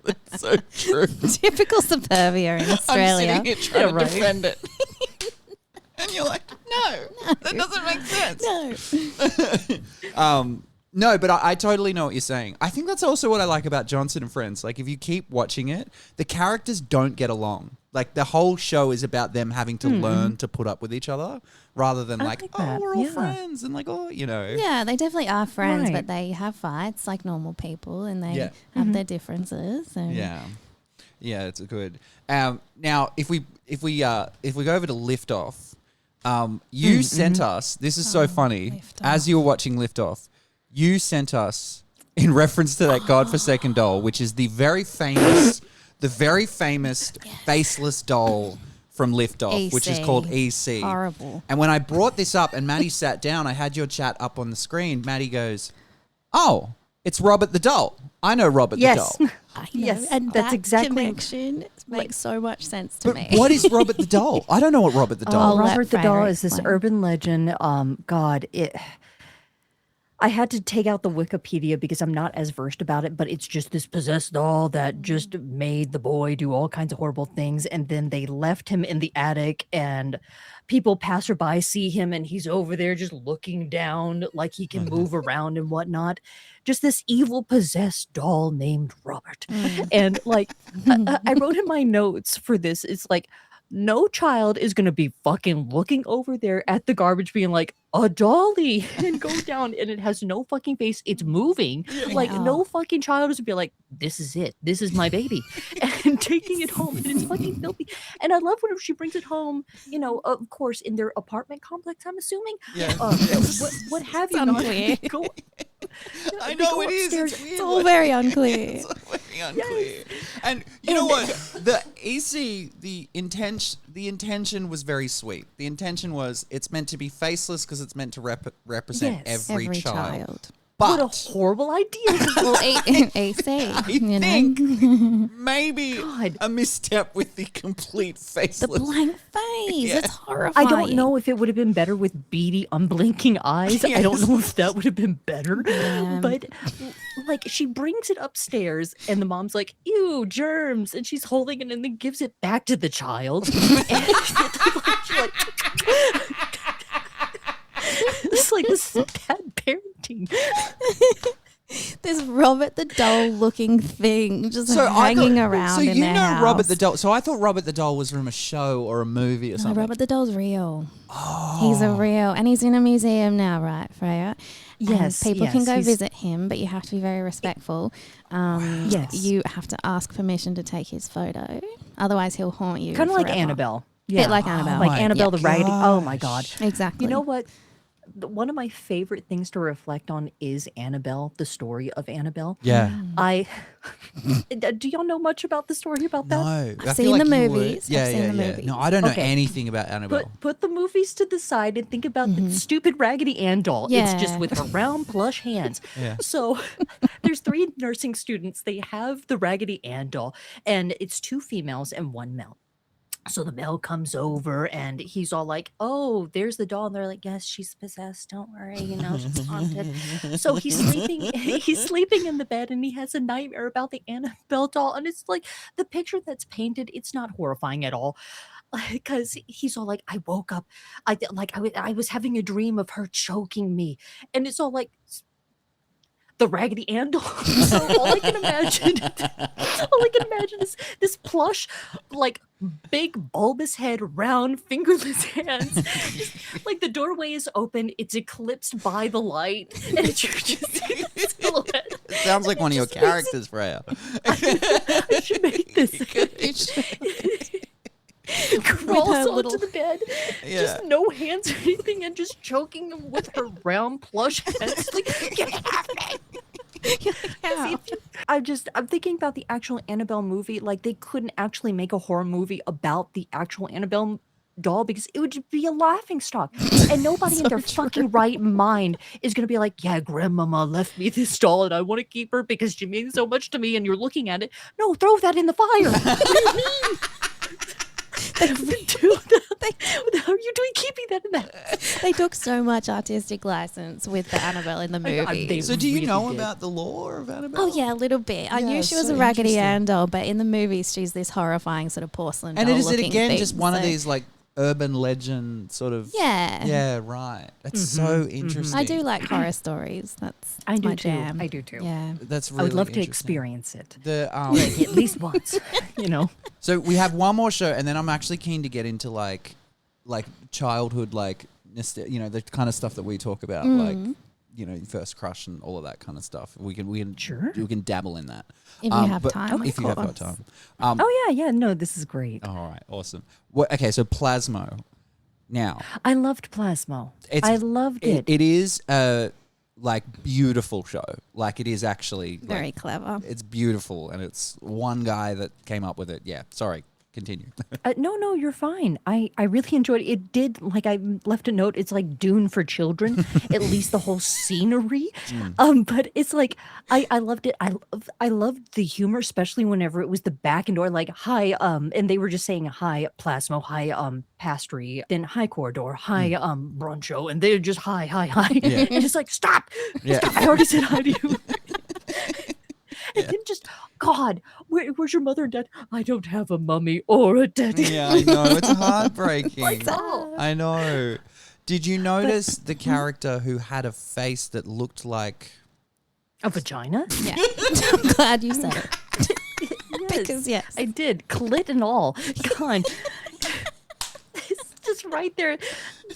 That's so true. Typical suburbia in Australia. I'm sitting here trying to right. defend it. And you're like, no, that doesn't make sense. No. No, but I totally know what you're saying. I think that's also what I like about Johnson and Friends. Like, if you keep watching it, the characters don't get along. Like, the whole show is about them having to learn to put up with each other rather than like like oh, that. we're all Yeah. friends and like, oh, you know. Yeah, they definitely are friends, Right. but they have fights like normal people, and they Yeah. have their differences. And Yeah, yeah, it's good. Now, if we go over to Lift Off, you sent us. This is so funny. Lift As you were watching Lift Off, you sent us in reference to that godforsaken doll, which is the very famous faceless doll from Lift Off, which is called EC. Horrible. And when I brought this up and Maddie sat down, I had your chat up on the screen. Maddie goes, "Oh, it's Robert the doll. I know Robert Yes. the doll." I know, Yes, and that's that exactly- connection makes so much sense to But me. what is Robert the doll? I don't know what Robert the doll. I'll let Robert the doll Frederick is this explain. urban legend. I had to take out the Wikipedia because I'm not as versed about it, but it's just this possessed doll that just made the boy do all kinds of horrible things. And then they left him in the attic, and people passerby see him and he's over there just looking down like he can move around and whatnot. Just this evil possessed doll named Robert. And like, I wrote in my notes for this, it's like, no child is going to be fucking looking over there at the garbage being like, a dolly, and go down, and it has no fucking face. It's moving. Like, no fucking child is going to be like, this is it. This is my baby. And taking it home, and it's fucking filthy. And I love whenever she brings it home, you know, of course, in their apartment complex, I'm assuming. Yeah. What have you It's not? unclear. Go, I they know go it is. upstairs. It's weird. It's all very unclear. It's fucking unclear. And you know what? The intention was very sweet. The intention was it's meant to be faceless because it's meant to represent Yes. every Every child. child. But What a horrible idea. Well, AC, I you know? think maybe God. a misstep with the complete The faceless. blank face. Yeah. It's horrifying. I don't know if it would have been better with beady, unblinking eyes. I don't know if that would have been better. But like she brings it upstairs and the mom's like, ew, germs. And she's holding it and then gives it back to the child. And she's like, it's like this is bad parenting. This Robert the Doll looking thing just I hanging thought- around So in you their know house. Robert the Doll. So I thought Robert the Doll was from a show or a movie or No, something. Robert the Doll's real. Oh. He's a real, and he's in a museum now, right, Freya? And Yes, people can yes, go he's- visit him, but you have to be very respectful. Yes. You have to ask permission to take his photo. Otherwise, he'll haunt you. Kind of like forever. Annabelle. Bit like Annabelle. Like my Annabelle the Raggedy. Oh my God. Exactly. You know what? One of my favorite things to reflect on is Annabelle, the story of Annabelle. Yeah. Do y'all know much about the story about that? No. I feel seen the you would. movies. I've Yeah, seen yeah, the yeah. movies. No, I don't know Okay. anything about Annabelle. Put the movies to the side and think about the stupid Raggedy Ann doll. It's just Yeah. with her round plush hands. Yeah. So there's 3 nursing students. They have the Raggedy Ann doll, and it's 2 females and 1 male. So the male comes over and he's all like, "Oh, there's the doll." And they're like, "Yes, she's possessed. Don't worry, she's haunted." So he's sleeping. He's sleeping in the bed and he has a nightmare about the Annabelle doll. And it's like the picture that's painted. It's not horrifying at all. Because he's all like, I woke up, I was having a dream of her choking me, and it's all like the Raggedy Ann doll. So all I can imagine is this plush, like big bulbous head, round fingerless hands. Just, like the doorway is open, it's eclipsed by the light, and it's just silhouette. It sounds like one of your just makes it- characters, Freya. I should make this. Crawls her onto little- the bed, Yeah. just no hands or anything, and just choking him with her round plush hands. Like, get off me! Yeah. I'm thinking about the actual Annabelle movie. Like, they couldn't actually make a horror movie about the actual Annabelle doll because it would just be a laughing stock, and nobody in their fucking right mind is gonna be like, "Yeah, grandmama left me this doll, and I want to keep her because she means so much to me." And you're looking at it. No, throw that in the fire. What do you mean? How are you doing keeping that in there? They took so much artistic license with the Annabelle in the movie. they So do you really know did. about the lore of Annabelle? Oh yeah, a little bit. I Yeah, knew she was so a Raggedy interesting. Ann doll, but in the movies she's this horrifying sort of porcelain And doll is it looking again thing, just one of so- these like urban legend sort of? Yeah. Yeah, right. That's so interesting. I do like horror stories. That's I do my too. jam. I do too. Yeah. That's really I would love to interesting. experience it. The Like, at least once, So we have one more show, and then I'm actually keen to get into like childhood, like the kind of stuff that we talk about, like first crush and all of that kind of stuff. We can Sure. we can dabble in that If you have but time, If of you have got course. time. Oh yeah, no, this is great. All right, awesome. Okay, so Plasmo. Now I loved Plasmo. It's- I loved it. it is a beautiful show. Like it is actually Very clever. It's beautiful, and it's one guy that came up with it. Yeah, sorry. Continue. No, you're fine. I really enjoyed it. It did, like I left a note, it's like Dune for children, at least the whole scenery. But it's like, I loved it. I loved the humor, especially whenever it was the back and door, like, hi, and they were just saying, hi, Plasmo, hi, Pastry, then hi, Corridor, hi, Bruncho, and they're just, hi. Yeah. And just like, stop, Yeah. stop, I already said hi to you. And then just, God, where's your mother and dad? I don't have a mummy or a daddy. Yeah, I know. It's heartbreaking. Oh. I know. Did you notice the character who had a face that looked like... A vagina? Yeah. I'm glad you said it. Yes, Because yes. I did. Clit and all. God. It's just right there.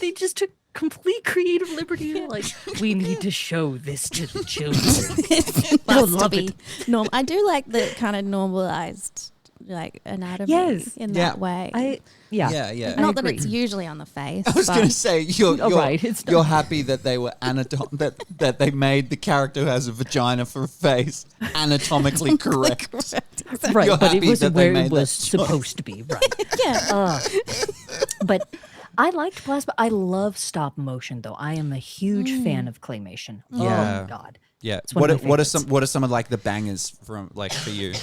They just took complete creative liberty. They're like, we need to show this to the children. It They'll must love be it. normal. I do like the kind of normalized like anatomy Yes. in Yeah. that way. Yeah. Not that agree. it's usually on the face. I was but going to say you're right, it's you're not. happy that they were that they made the character who has a vagina for a face anatomically correct. Right, You're but it happy was that they where it made was that choice. supposed to be, right? yeah. But I liked plasma. I love stop motion, though. I am a huge fan of claymation. Yeah. Oh God. Yeah. It's one of my What are favorites. some of like the bangers from like for you,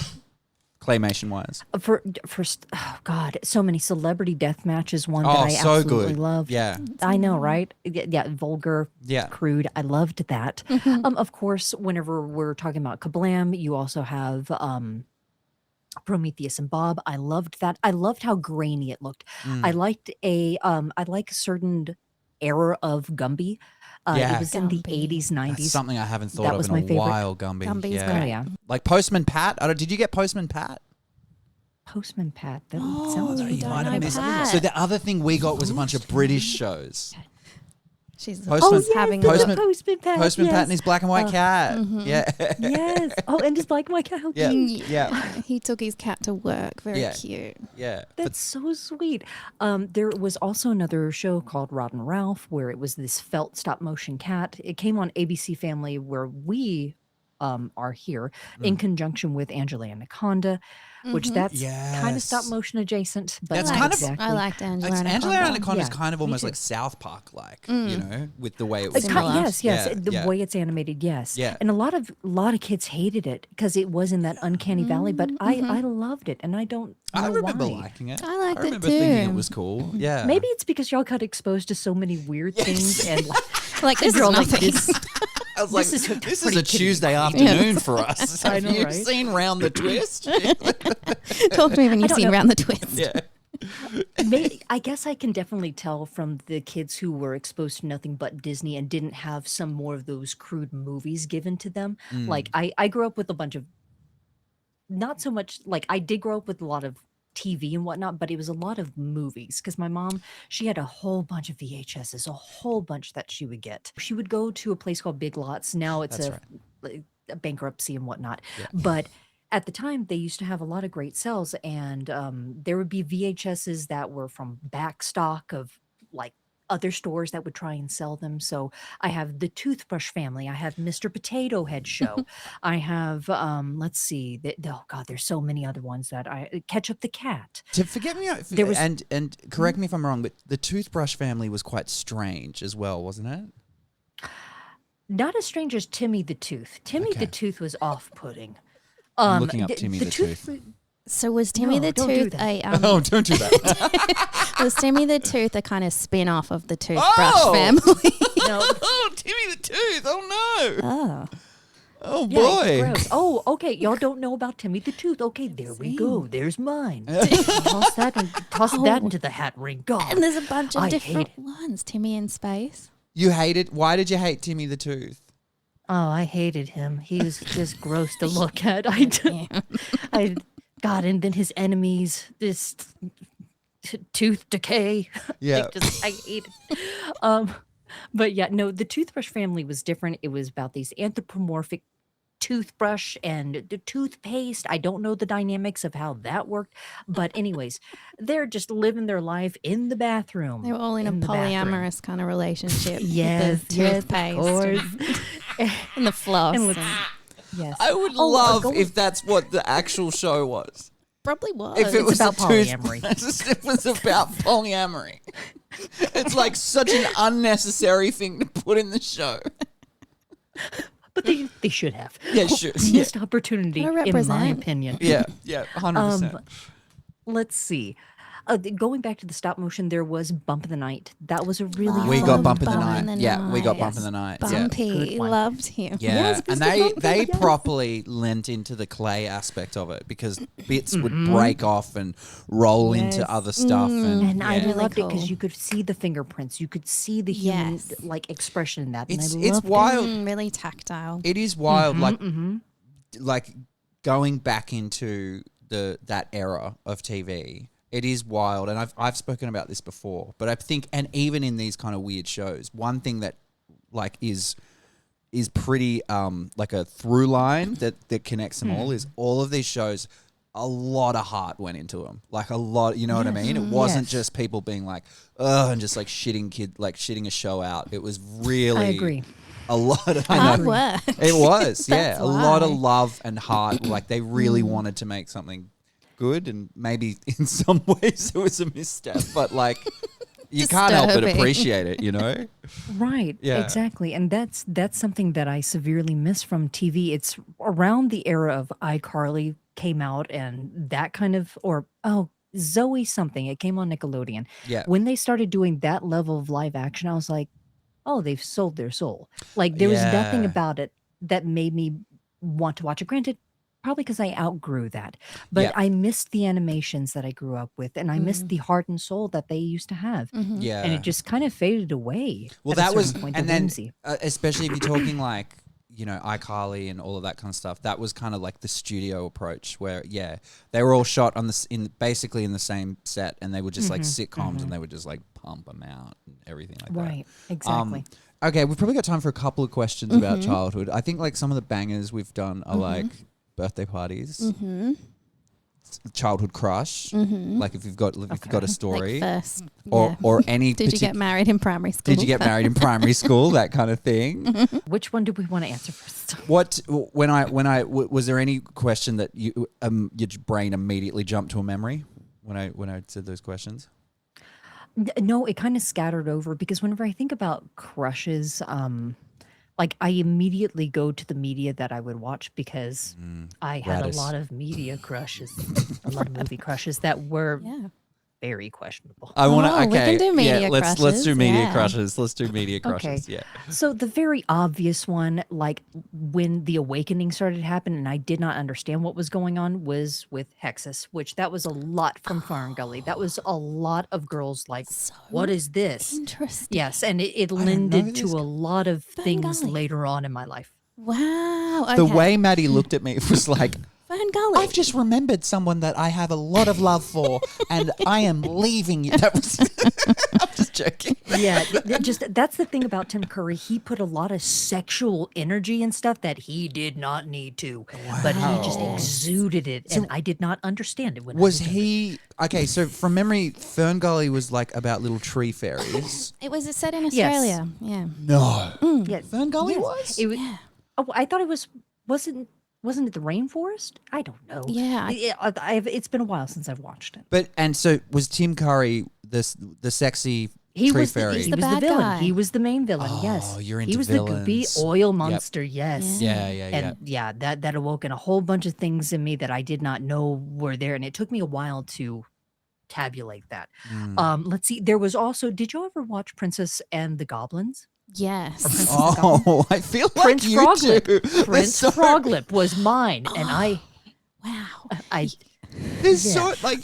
claymation wise? Oh God, so many celebrity death matches. One that Oh, I so absolutely good. loved. Yeah. I know, right? Yeah, vulgar, Yeah. crude. I loved that. Of course, whenever we're talking about Kablam, you also have Prometheus and Bob. I loved that. I loved how grainy it looked. I liked I like a certain era of Gumby. Yeah. It was in the Gumby. 80s, 90s. That's something I haven't thought That of was in my a favorite. while, Gumby. Gumby's yeah. great. Oh yeah. Like Postman Pat. Did you get Postman Pat? Postman Pat. That Oh, sounds you don't know familiar. Pat. So the other thing we got was a bunch of British shows. She's Postman- Oh yes, having the a Postman- Postman Pat. Postman yes. Pat and his black and white cat. Yeah. Yes. Oh, and just black and white cat. How Yeah. cute. Yeah. He took his cat to work. Very Yeah. cute. Yeah. That's so sweet. There was also another show called Rotten Ralph where it was this felt stop motion cat. It came on ABC Family where we are here in conjunction with Angela Anaconda, which that's kind of stop Yes. motion adjacent. But That's not kind of- exactly. I liked Angela Like, Angela Anaconda. Anaconda is Yeah, kind of me almost too. like South Park, like you know, with the way it was. Similar. Yes, Yeah, the yeah. way it's animated, yes. Yeah. And a lot of kids hated it because it was in that uncanny valley, but I loved it, and I don't know I remember why. liking it. I liked it remember thinking too. it was cool. Yeah. Maybe it's because y'all got exposed to so many weird things, and Like this is Girl, like nothing. this- I was like, this is this is pretty a kiddie. Tuesday afternoon for us. I Have know, you right? seen Round the Twist? Talk to me when you've don't seen know. Round the Twist. yeah. I guess I can definitely tell from the kids who were exposed to nothing but Disney and didn't have some more of those crude movies given to them. Like I grew up with a bunch of, not so much like I did grow up with a lot of TV and whatnot, but it was a lot of movies because my mom, she had a whole bunch of VHSs, a whole bunch that she would get. She would go to a place called Big Lots. Now it's That's like, a bankruptcy and whatnot. But at the time, they used to have a lot of great sales, and there would be VHSs that were from back stock of like other stores that would try and sell them. So I have the Toothbrush Family. I have Mr. Potato Head Show. I have let's see. Oh God, there's so many other ones that I Ketchup the Cat. To forget me, There was- and correct me if I'm wrong, but the Toothbrush Family was quite strange as well, wasn't it? Not as strange as Timmy the Tooth. Timmy Okay. the Tooth was off-putting. I'm looking up Timmy the Tooth. So was Timmy No, the don't do Tooth that. a Oh, don't do that. was Timmy the Tooth a kind of spin off of the Toothbrush Oh! Family? No. oh, Timmy the Tooth. Oh no. Oh. Oh Yeah, it's boy. gross. Oh, okay. Y'all don't know about Timmy the Tooth. Okay, there we go. There's mine. toss that into the hat ring. God. And there's a bunch of I different hate ones. Timmy in Space. You hated. Why did you hate Timmy the Tooth? Oh, I hated him. He was just gross to look at. God, and then his enemies, this tooth decay. Yeah. I hate it. But yeah, no, the Toothbrush Family was different. It was about these anthropomorphic toothbrush and the toothpaste. I don't know the dynamics of how that worked, but anyways, they're just living their life in the bathroom. They were all in a the bathroom. polyamorous kind of relationship. Yes, with the yes, of toothpaste course. and the floss. And let's- and- Yes. I would Oh, love go- if that's what the actual show was. probably was. If it was about a polyamory. It was about polyamory. It's like such an unnecessary thing to put in the show. But they should have. Yeah, sure. Missed opportunity, Gotta in my represent. opinion. Yeah, 100%. Let's see. Going back to the stop motion, there was Bump of the Night. That was a really We fun got Bump in the Bump Night. in the Yeah, we got Night. Bump in the Night. Yeah. Bumpy. Good one. Loved him. Yeah, Yes, and Mr. they Bumpy, yes. properly lent into the clay aspect of it because bits would break off and roll into Yes. other stuff, And I yeah. loved it cool. because you could see the fingerprints. You could see the human Yes. like expression in that. It's and I loved wild. Really tactile. It is wild, Mm-hmm, like going back into that era of TV. It is wild, and I've spoken about this before, but I think, and even in these kind of weird shows, one thing that like is pretty like a through line that connects them all is all of these shows a lot of heart went into them. Like a lot, you know what I mean? It wasn't Yes. just people being like, "Oh," and just like shitting a show out. It was really I agree. a lot of Hard work. It was, yeah, That's a lot of why. love and heart. Like they really wanted to make something good, and maybe in some ways it was a misstep, but like you can't help but Disturbing. appreciate it, you know? Right. Yeah. Exactly. And that's something that I severely miss from TV. It's around the era of iCarly came out and that kind of Zoe something. It came on Nickelodeon. Yeah. When they started doing that level of live action, I was like, oh, they've sold their soul. Like there was nothing Yeah. about it that made me want to watch it. Granted, probably because I outgrew that. But Yeah. I missed the animations that I grew up with, and I missed the heart and soul that they used to have. Yeah. And it just kind of faded away. Well, at a that was, certain point, and the then whimsy. especially if you're talking like, you know, iCarly and all of that kind of stuff, that was kind of like the studio approach where, they were all shot on basically in the same set, and they were just like sitcoms, and they would just like pump them out and everything like that. Right, exactly. Okay, we've probably got time for a couple of questions about childhood. I think like some of the bangers we've done are like birthday parties, childhood crush, like if you've got a story, Like first, or any. Did you get married in primary school? Did you get married in primary school? That kind of thing. Which one do we want to answer first? What was there any question that your brain immediately jumped to a memory when I said those questions? No, it kind of scattered over because whenever I think about crushes, like I immediately go to the media that I would watch because I had Gladys. a lot of media crushes, a lot of movie crushes that were Yeah. very questionable. I want to. Oh, we Okay, can do media let's do crushes, media yeah. crushes. Let's do media crushes. Yeah. So the very obvious one, like when the awakening started happening and I did not understand what was going on, was with Hexus, which that was a lot from Fern Gully. That was a lot of girls like, what is this? Interesting. Yes, and it know lended this to a lot of things Gully. later on in my life. Wow. Okay. The way Maddie looked at me was like, Fern Gully. I've just remembered someone that I have a lot of love for, and I am leaving you. That was. I'm just joking. Yeah, that's the thing about Tim Curry. He put a lot of sexual energy and stuff that he did not need to, but he just exuded it, and I did not understand it. When Was he okay? So from memory, Fern Gully was like about little tree fairies. It was set in Yes. Australia. Yeah. No, Yeah, Fern Gully yes. was. It was. Oh, I thought it wasn't it the rainforest? I don't know. Yeah. It's been a while since I've watched it. But and so was Tim Curry the sexy He tree was fairy? he the was the bad villain. guy. He was the main villain. yes, you're he into was the goopy villains. oil monster. Yes. yeah. And yeah, that awoken a whole bunch of things in me that I did not know were there, and it took me a while to tabulate that. Let's see. There was also. Did you ever watch Princess and the Goblins? Yes. Oh, I feel like Prince you Froglip. two. Prince So- Froglip was mine, and Wow. I There's Yeah. so like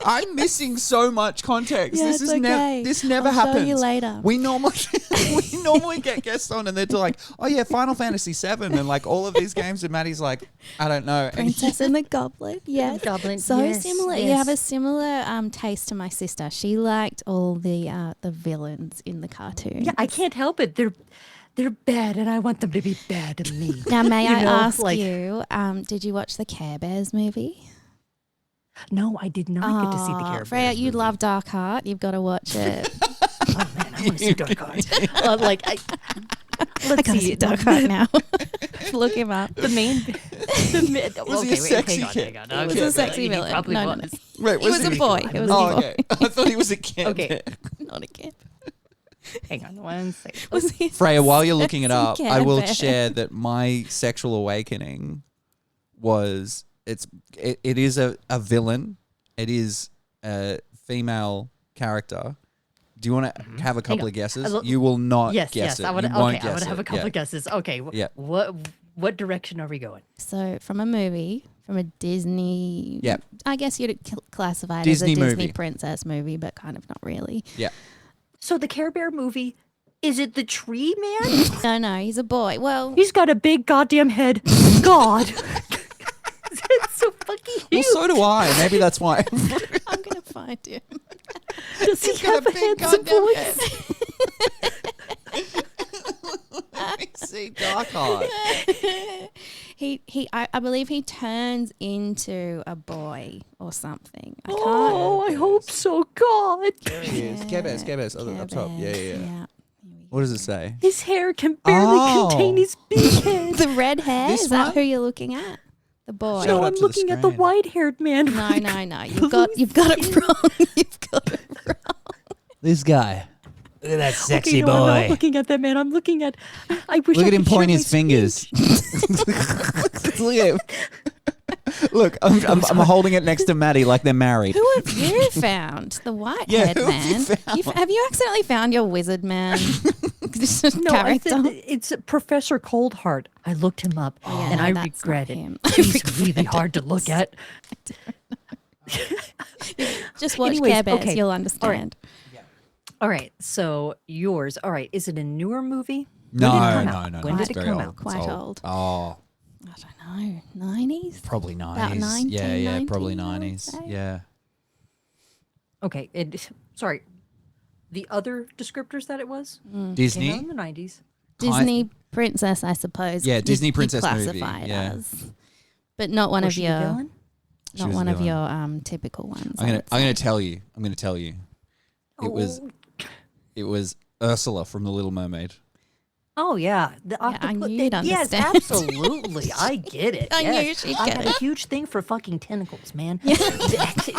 I'm missing so much context. Yeah, this it's is okay. this never I'll show happens. you later. We normally get guests on and they're like, oh yeah, Final Fantasy VII and like all of these games, and Maddie's like, I don't know. And Princess and the Goblin. Yes. Goblin. So yes, similar. You yes. have a similar taste to my sister. She liked all the villains in the cartoon. Yeah, I can't help it. They're bad, and I want them to be bad to me. Now, may You I know, ask like- you, did you watch the Care Bears movie? No, I did not get to see the Oh, Care Freya, Bears you movie. love Dark Heart. You've got to watch it. Oh man, I want to see Dark Heart. I Let's gotta see Dark Heart now. Look him up. The main. Was he a sexy kid? Hang on. He was Okay, a sexy he villain. probably No. was. Wait, He was a boy. He was Oh, a boy. okay. I thought he was a kid. Okay. Not a kid. Hang on one second. Was he Freya, while you're looking it up, Sexy I will Care Bear. share that my sexual awakening was it is a villain. It is a female character. Do you want to have a couple on. of guesses? I lo- You will not Yes, guess yes. it. I would. You won't Okay, I would guess have it. a couple Yeah. of guesses. Okay. Yeah. What direction are we going? So from a movie, from a Disney, Yep. I guess you'd classify it Disney as a Disney movie. princess movie, but kind of not really. Yeah. So the Care Bear movie. Is it the tree man? No, he's a boy. Well, He's got a big goddamn head. God. It's so fucking Well, huge. so do I. Maybe that's why. I'm gonna find him. Does he He's got have a a big handsome goddamn voice? Let me see Dark Heart. I believe he turns into a boy or something. I can't. Oh, I hope so. God, There he is. Care Bears up top. Yeah. Yeah. What does it say? his hair can barely contain his big head. The red hair? This Is that one? who you're looking at? The boy. Show it No, up I'm to the looking at the screen. white-haired man. No. You've got it wrong. You've got it wrong. This guy. Look at that sexy Okay, no, I'm not looking at that man. I'm looking at. I wish. Look I at him could share point my his fingers. Look at him. Look, I'm holding it next to Maddie like they're married. Who have you found? The white-haired who have you man. found? Have you accidentally found your wizard man? This is No, I character. said it's Professor Coldheart. I looked him up, yeah, and no, I that's regret not it. him. I He's really regret hard to look at. Just watch Anyways, Care Bears. okay. You'll understand. All right, so yours. All right, is it a newer movie? No. When did It's it very come old. out? It's Quite old. Oh, I don't know. 90s? probably 90s. About 1990s, Yeah, probably I would 90s. say. Yeah. Okay, sorry. The other descriptors that it was came out Disney. in the 90s. Disney princess, I suppose. Yeah, you'd- Disney you'd princess movie, classify it yeah. as. But not one Was of she the your villain? She not was one the of villain. your typical ones. I'm gonna tell you. It was Oh. it was Ursula from The Little Mermaid. Oh yeah, the I octopus. knew you'd Yes, understand. absolutely. I get it. I knew yes. she'd I get had it. a huge thing for fucking tentacles, man.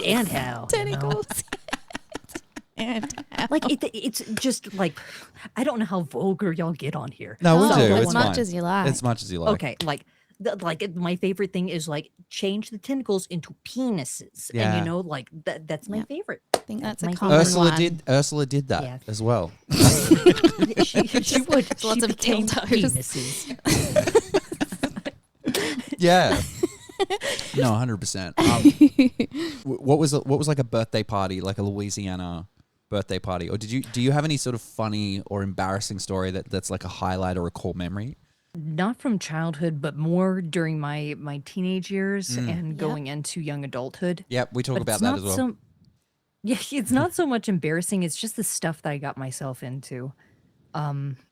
And how Tentacles. And Like it's just like I don't know how vulgar y'all get on here. No, we'll Oh, do. as It's much fine. as you like. As much as you like. Okay, like my favorite thing is like change the tentacles into penises, and Yeah. you know like that's my Yeah. favorite. I think that's a My common Ursula one. did that Yeah. as well. she would. Lots she of became dildos. penises. Yeah. No, 100%. What was like a birthday party, like a Louisiana birthday party, or do you have any sort of funny or embarrassing story that's like a highlight or a core memory? Not from childhood, but more during my teenage years and going into young adulthood. Yep, we talk But about it's that not as well. so- yeah, it's not so much embarrassing. It's just the stuff that I got myself into.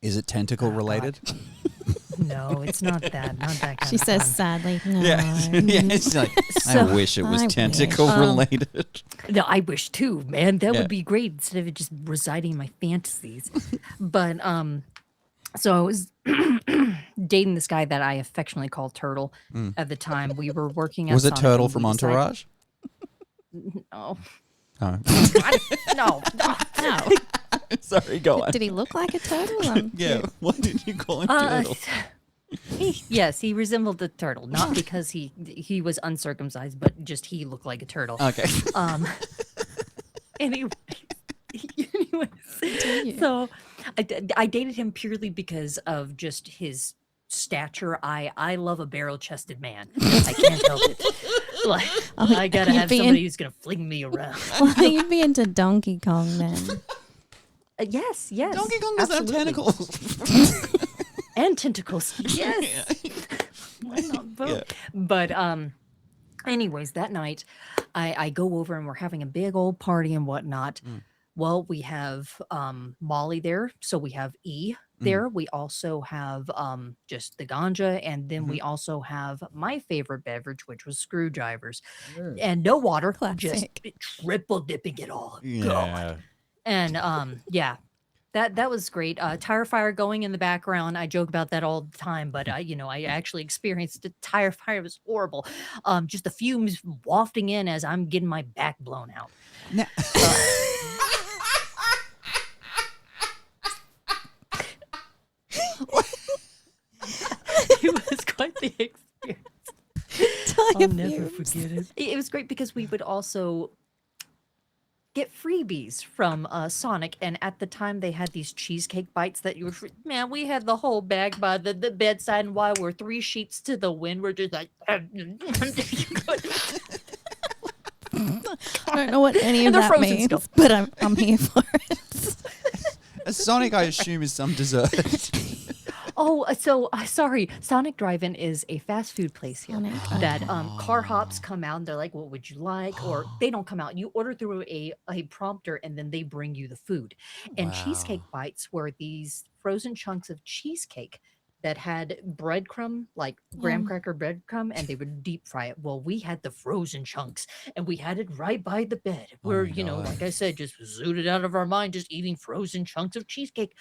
Is it tentacle related? No, it's not that. Not that kind She of says fun. sadly, no. Yeah, it's like I So- wish it was I wish. tentacle related. No, I wish too, man. That Yeah. would be great instead of it just residing in my fantasies. But so I was dating this guy that I affectionately called Turtle at the time. We were working at Was it Sonic Turtle and from we decided- Entourage? No. Oh. No. No. Sorry, go on. Did he look like a turtle? Yeah, what did you call him? Uh, Turtle? yes, he resembled a turtle, not because he was uncircumcised, but just he looked like a turtle. Okay. Anyway, so I dated him purely because of just his stature. I love a barrel-chested man. I can't help it. Like, I gotta you'd have be somebody who's gonna fling me around. Well, you'd be into Donkey Kong then. Yes, Donkey Kong doesn't have absolutely. tentacles. And tentacles. Yes. Why not both? Yeah. But anyways, that night I go over and we're having a big old party and whatnot. Well, we have Molly there, so we have E there. We also have just the ganja, and then we also have my favorite beverage, which was screwdrivers, and no water, just Classic. triple dipping it all. Yeah. God. And yeah. That was great. Tire fire going in the background. I joke about that all the time, but I actually experienced a tire fire. It was horrible. Just the fumes wafting in as I'm getting my back blown out. Now- It was quite the experience. I'll never forget it. It was great because we would also get freebies from Sonic, and at the time they had these cheesecake bites that you were man, we had the whole bag by the bedside, and while we're 3 sheets to the wind, we're just like I don't know what any of And they're that frozen means, still. but I'm here for it. A Sonic, I assume, is some dessert. Oh, so sorry. Sonic Drive-In is a fast food place here Sonic, that car hops come out and they're like, "What would you like?" Or they don't come out. You order through a prompter and then they bring you the food. And cheesecake bites were these frozen chunks of cheesecake that had breadcrumb, like graham cracker breadcrumb, and they would deep fry it. Well, we had the frozen chunks, and we had it right by the bed. We're, my God. like I said, just zooted out of our mind, just eating frozen chunks of cheesecake.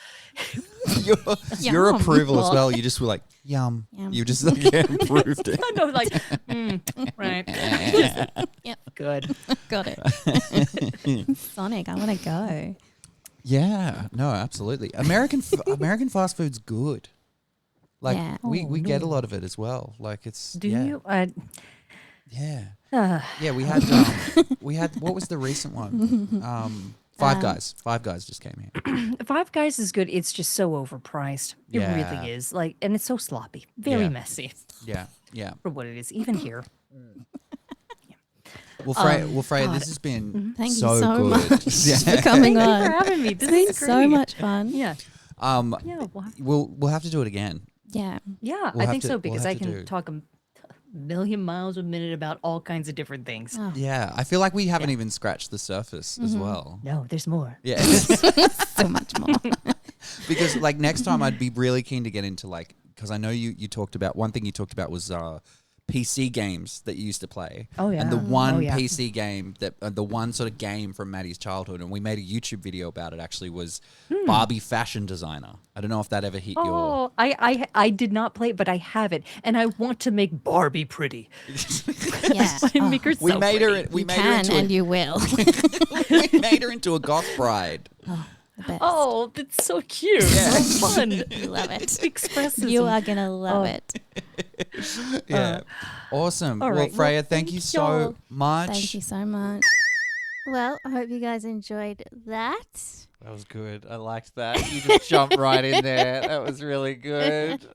Your Yum. approval as Well- well. You just were like, yum. Yum. You just like improved it. I know, like, right. Yep. Good. Got it. Sonic, I want to go. Yeah, no, absolutely. American fast food's good. Like Yeah. we get a lot of it as well. Like it's Do yeah, you? yeah. Uh, Yeah, we had what was the recent one? Five Guys. Five Guys just came here. Five Guys is good. It's just so overpriced. It Yeah. really is. Like, and it's so sloppy, very Yeah. messy Yeah, yeah. for what it is. Even here. Well, Freya, God. this has been Thank you so so good. much Yeah. for coming Thank you on. for having me. This It's is been great. so much fun. Yeah. Yeah, we'll have to do it again. Yeah. Yeah, We'll I have think to- so we'll because have I to can do- talk a million miles a minute about all kinds of different things. Oh, Yeah, I feel like we haven't even scratched the surface as well. No, there's more. Yeah. so much more. Because like next time I'd be really keen to get into like, because I know you talked about, one thing you talked about was PC games that you used to play. Oh, And the yeah. one Oh, yeah. PC game that the one sort of game from Maddie's childhood, and we made a YouTube video about it actually, was Barbie Fashion Designer. I don't know if that ever hit your. Oh, I did not play it, but I have it, and I want to make Barbie pretty. Yeah. I make her We so made pretty. her. We You made her can into and you will. we made her into a goth bride. The best. Oh, that's so cute. So fun. Love it. Expressive. You are going to love it. Yeah, awesome. all Well, right. Freya, Well, thank you thank so y'all. much. Thank you so much. Well, I hope you guys enjoyed that. That was good. I liked that. You just jumped right in there. That was really good.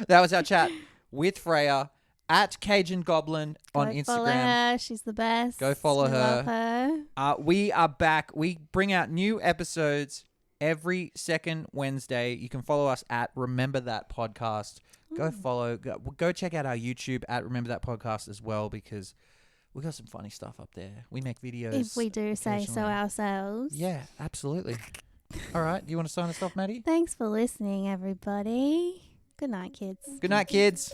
That was our chat with Freya at Cajun Goblin on Go follow Instagram. her. She's the best. Go follow We love her. We are back. We bring out new episodes every second Wednesday. You can follow us at Remember That Podcast. Go follow. Go check out our YouTube at Remember That Podcast as well, because we got some funny stuff up there. We make videos. If we do say so occasionally. ourselves. Yeah, absolutely. All right. You want to sign us off, Maddie? Thanks for listening, everybody. Good night, kids. Good night, kids.